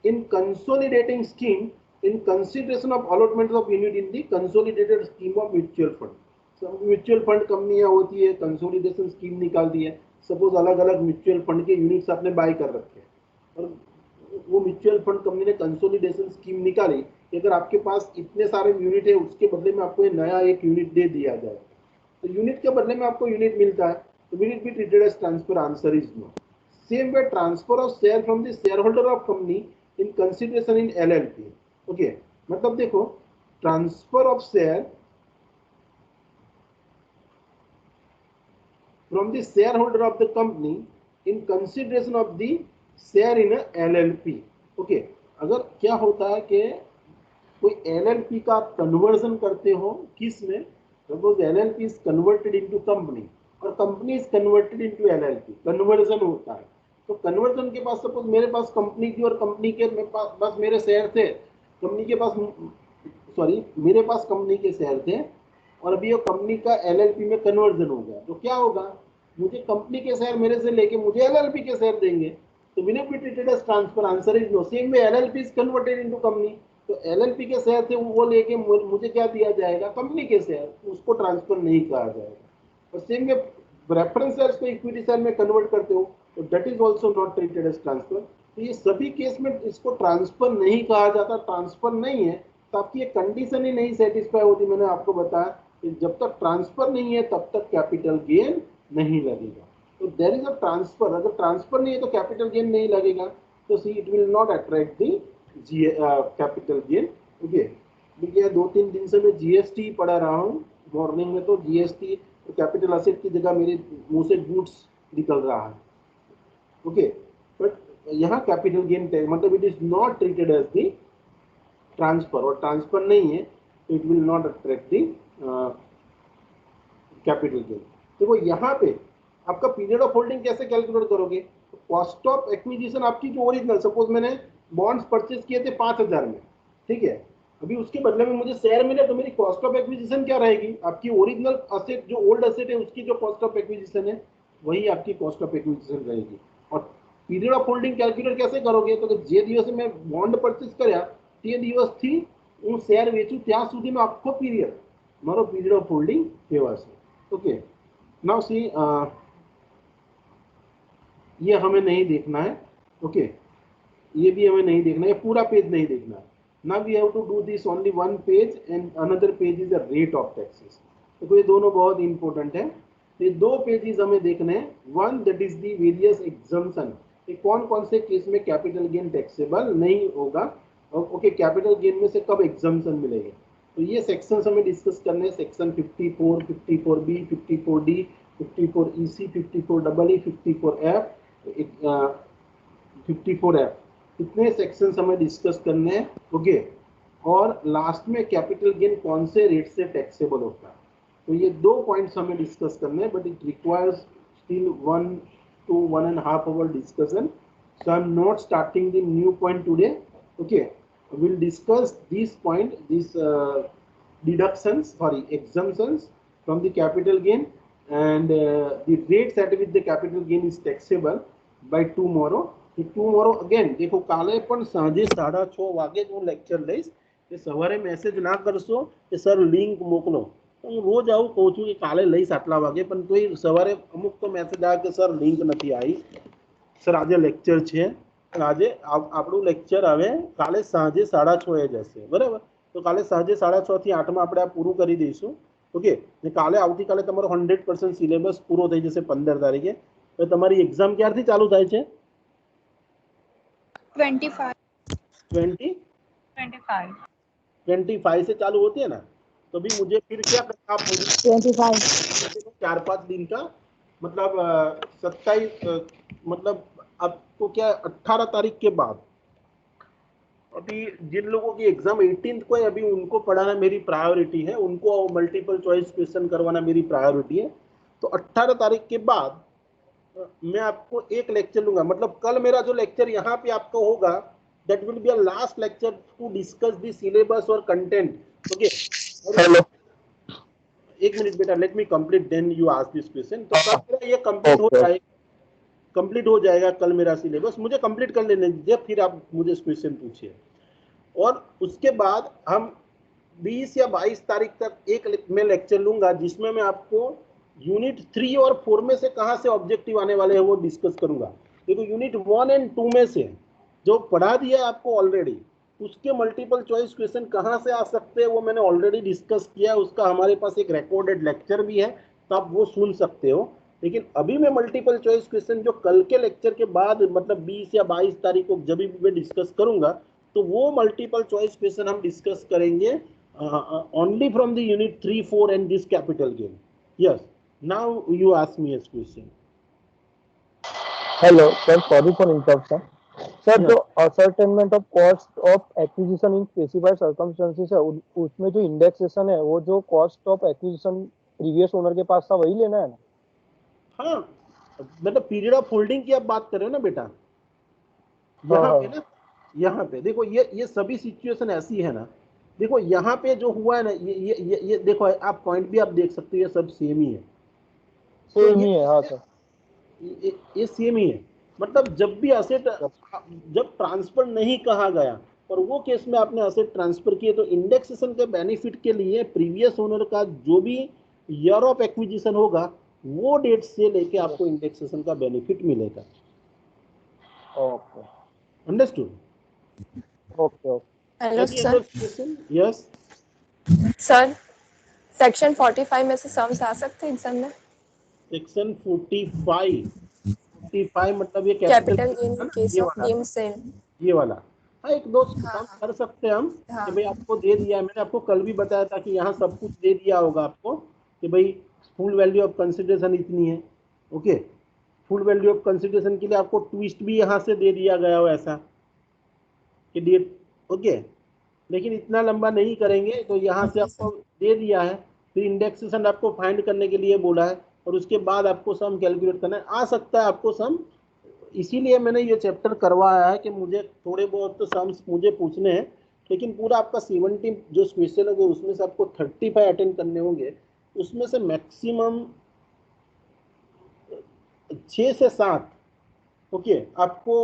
in consolidating scheme in consideration of allotment of unit in the consolidated scheme of mutual fund. So mutual fund कंपनियां होती है, consolidation scheme निकालती है. Suppose अलग अलग mutual fund के units आपने bye कर रखे हैं और वो म्यूचुअल फंड कंपनी ने कंसोलिडेशन स्कीम निकाली कि अगर आपके पास इतने सारे यूनिट है उसके बदले में आपको नया एक यूनिट दे दिया जाए, तो यूनिट के बदले में आपको यूनिट मिलता है, तो will it be treated as transfer? Answer is no. Same way, transfer of share from the shareholder of company in consideration in LLP. Okay, मतलब देखो, transfer of share from the shareholder of the company in consideration of the share in a LLP. Okay, अगर क्या होता है कि कोई LLP का conversion करते हो, किस में, suppose LLP is converted into company और company is converted into LLP, conversion होता है. तो कन्वर्जन के पास सपोज मेरे पास कंपनी थी और कंपनी के पास मेरे शेयर थे, कंपनी के पास, सॉरी, मेरे पास कंपनी के शेयर थे और अभी वो कंपनी का LLP में कन्वर्जन हो गया, तो क्या होगा, मुझे कंपनी के शेयर मेरे से लेके मुझे LLP के शेयर देंगे, तो will it be treated as transfer? Answer is no. Same way LLP इज कन्वर्टेड इनटू कंपनी, तो LLP के शेयर थे वो लेके मुझे क्या दिया जाएगा, कंपनी के शेयर, उसको ट्रांसफर नहीं कहा जाएगा. और सेम वे रेफरेंस शेयर्स को इक्विटी शेयर में कन्वर्ट करते हो, तो that is also not treated as transfer. तो ये सभी केस में इसको ट्रांसफर नहीं कहा जाता. ट्रांसफर नहीं है तो आपकी ये कंडीशन ही नहीं सेटिस्फाई होती. मैंने आपको बताया कि जब तक ट्रांसफर नहीं है तब तक कैपिटल गेन नहीं लगेगा. तो देयर इज अ ट्रांसफर, अगर ट्रांसफर नहीं है तो कैपिटल गेन नहीं लगेगा, तो see it will not attract the capital gain. Okay, देखिए 2-3 दिन से मैं GST पढ़ा रहा हूँ मॉर्निंग में, तो GST कैपिटल असेट की जगह मेरे मुंह से गुड्स निकल रहा है. ओके, बट यहाँ कैपिटल गेन मतलब it is not treated as the transfer, और ट्रांसफर नहीं है तो it will not attract the capital gain. देखो यहाँ पे आपका पीरियड ऑफ होल्डिंग कैसे कैलकुलेट करोगे, कॉस्ट ऑफ एक्विजिशन आपकी जो ओरिजिनल, सपोज मैंने बॉन्ड्स परचेज किए थे 5,000 में, ठीक है, अभी उसके बदले में मुझे शेयर मिले, तो मेरी कॉस्ट ऑफ एक्विजिशन क्या रहेगी, आपकी ओरिजिनल असेट जो ओल्ड असेट है उसकी जो कॉस्ट ऑफ एक्विजिशन है वही आपकी कॉस्ट ऑफ एक्विजिशन रहेगी. और पीरियड ऑफ होल्डिंग कैलकुलेट कैसे करोगे, तो जे दिवसे मैं बॉन्ड परचेज કર્યા તે દિવસથી હું શેર વેચું ત્યાં સુધીનો આખો પીરિયડ મારો પીરિયડ ઓફ હોલ્ડિંગ કહેવાશે. ઓકે, नाउ सी, ये हमें नहीं देखना है. ओके, ये भी हमें नहीं देखना है, पूरा पेज नहीं देखना है. Now we have to do this only one page and another page is the rate of taxes. तो ये दोनों बहुत इंपॉर्टेंट है. ये 2 पेजेस हमें देखने हैं. One, that is the various exemption, ये कौन कौन से केस में कैपिटल गेन टैक्सेबल नहीं होगा, और ओके कैपिटल गेन में से कब एग्जम्पशन मिलेगा. तो ये सेक्शंस हमें डिस्कस करने हैं. Section 54, 54B, 54D, 54EC, 54EE, 54F, 54F, इतने सेक्शंस हमें डिस्कस करने हैं. ओके, और लास्ट में कैपिटल गेन कौन से रेट से टैक्सेबल होता है. तो ये 2 पॉइंट्स हमें डिस्कस करने हैं, but it requires still 1 to 1.5 hour discussion. So I'm not starting the new point today. Okay, we'll discuss this point, these deductions, sorry, exemptions from the capital gain, and the rates at which the capital gain is taxable by tomorrow. tomorrow again देखो काले पण सांजे 6:30 वागे હું lecture લઈશ. કે સવારે message ના કરશો કે સર લિંક મોકલો, હું રોજ આવું કહું છું કે કાલે લઈશ આટલા વાગે, પણ તોય સવારે અમુક તો મેસેજ આવે કે સર લિંક નથી આવી, સર આજે લેક્ચર છે, આજે આપણું લેક્ચર હવે કાલે સાંજે 6:30 જશે, બરાબર? તો કાલે સાંજે 6:30 થી 8 આપણે આ પૂરું કરી દઈશું. ઓકે, ને કાલે આવતીકાલે તમારો 100% સિલેબસ પૂરો થઈ જશે 15 તારીખે. તો તમારી એક્ઝામ ક્યારથી ચાલુ થાય છે? 25. 25 से चालू होती है ना, तो भी मुझे फिर क्या करना, आप मुझे 25. 4-5 दिन का मतलब 27 मतलब आपको क्या 18 तारीख के बाद, अभी जिन लोगों की एग्जाम 18 को है अभी उनको पढ़ाना मेरी प्रायोरिटी है, उनको मल्टीपल चॉइस क्वेश्चन करवाना मेरी प्रायोरिटी है। तो 18 तारीख के बाद मैं आपको एक लेक्चर लूंगा, मतलब कल मेरा जो लेक्चर यहाँ पे आपको होगा, that will be a last lecture to discuss the syllabus or content. Okay. Hello, एक मिनट बेटा, let me complete then you ask this question. तो कल मेरा ये कंप्लीट हो ओके। जाएगा, कंप्लीट हो जाएगा कल मेरा सिलेबस, मुझे कंप्लीट कर लेने दीजिए, फिर आप मुझे क्वेश्चन पूछिए। और उसके बाद हम 20 या 22 तारीख तक एक मैं लेक्चर लूंगा जिसमें मैं आपको यूनिट 3 और 4 में से कहाँ से ऑब्जेक्टिव आने वाले हैं वो डिस्कस करूंगा। देखो यूनिट 1 एंड 2 में से जो पढ़ा दिया है आपको ऑलरेडी, उसके मल्टीपल चॉइस क्वेश्चन कहाँ से आ सकते हैं वो मैंने ऑलरेडी डिस्कस किया है, उसका हमारे पास एक रिकॉर्डेड लेक्चर भी है, तो आप वो सुन सकते हो। लेकिन अभी मैं मल्टीपल चॉइस क्वेश्चन जो कल के लेक्चर के बाद मतलब 20 या 22 तारीख को जब भी मैं डिस्कस करूंगा, तो वो मल्टीपल चॉइस क्वेश्चन हम डिस्कस करेंगे only from the unit 3, 4 and this capital game. Yes, now you ask me a question. Hello sir, sorry for interruption. Sir, Yeah. जो ascertainment of cost of acquisition in specified circumstances है, उसमें जो indexation है वो जो cost of acquisition previous owner के पास था वही लेना है ना? हाँ, मतलब पीरियड ऑफ होल्डिंग की आप बात कर रहे हो ना बेटा, यहाँ हाँ, पे ना, यहाँ पे देखो ये सभी सिचुएशन ऐसी है ना। देखो यहाँ पे जो हुआ है ना, ये देखो, आप पॉइंट भी आप देख सकते हो, ये सब सेम ही है। तो सेम ही है। हाँ सर, ये सेम ही है, मतलब जब भी असेट जब ट्रांसफर नहीं कहा गया और वो केस में आपने असेट ट्रांसफर किए, तो इंडेक्सेशन के बेनिफिट के लिए प्रीवियस ओनर का जो भी ईयर ऑफ एक्विजिशन होगा वो डेट से लेके आपको इंडेक्सेशन का बेनिफिट मिलेगा। Okay understood? Okay okay. Hello Any sir. other question? Yes. Sir, section 45 में से सम्स आ सकते हैं एग्जाम में? सेक्शन 45 मतलब ये कैपिटल गेन गेन है ना, केस ये ऑफ वाला, गेम सेल। ये वाला। हाँ, एक दो हाँ काम कर सकते हैं हम हाँ कि भाई आपको दे दिया है, मैंने आपको कल भी बताया था कि यहाँ सब कुछ दे दिया होगा आपको कि भाई फुल वैल्यू ऑफ कंसिडरेशन इतनी है। Okay, full value of consideration के लिए आपको ट्विस्ट भी यहाँ से दे दिया गया हो ऐसा कि डेट। ओके, लेकिन इतना लंबा नहीं करेंगे, तो यहाँ से ओके आपको सर। दे दिया है, फिर इंडेक्सेशन आपको फाइंड करने के लिए बोला है, और उसके बाद आपको सम कैलकुलेट करना है। आ सकता है आपको सम, इसीलिए मैंने ये चैप्टर करवाया है कि मुझे थोड़े बहुत तो सम्स मुझे पूछने हैं, लेकिन पूरा आपका 70 जो क्वेश्चन होंगे उसमें से आपको 35 अटेंड करने होंगे, उसमें से मैक्सिमम 6 से 7 ओके आपको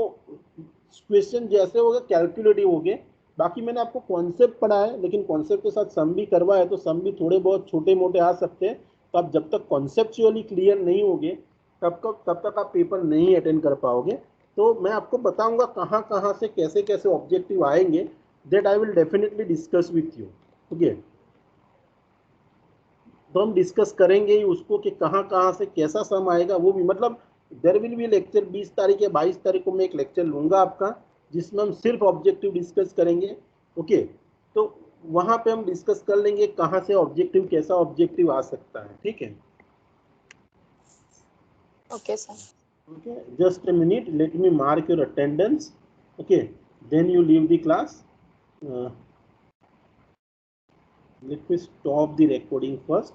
क्वेश्चन जैसे होगा कैलकुलेटिव होंगे। बाकी मैंने आपको कॉन्सेप्ट पढ़ा है, लेकिन कॉन्सेप्ट के साथ सम भी करवाया है, तो सम भी थोड़े बहुत छोटे मोटे आ सकते हैं। तो आप जब तक कॉन्सेप्चुअली क्लियर नहीं होगे तब तक आप पेपर नहीं अटेंड कर पाओगे। तो मैं आपको बताऊंगा कहाँ कहाँ से कैसे कैसे ऑब्जेक्टिव आएंगे, that I will definitely discuss with you. Okay, तो हम डिस्कस करेंगे ही उसको कि कहाँ कहाँ से कैसा सम आएगा, वो भी मतलब देयर विल बी लेक्चर 20 तारीख या 22 तारीख को मैं एक लेक्चर लूंगा आपका, जिसमें हम सिर्फ ऑब्जेक्टिव डिस्कस करेंगे। ओके, तो वहां पे हम डिस्कस कर लेंगे कहाँ से ऑब्जेक्टिव, कैसा ऑब्जेक्टिव आ सकता है। ठीक है, okay sir. Okay, just a minute, let me mark your attendance. Okay, then you leave the class. Let me stop the recording first.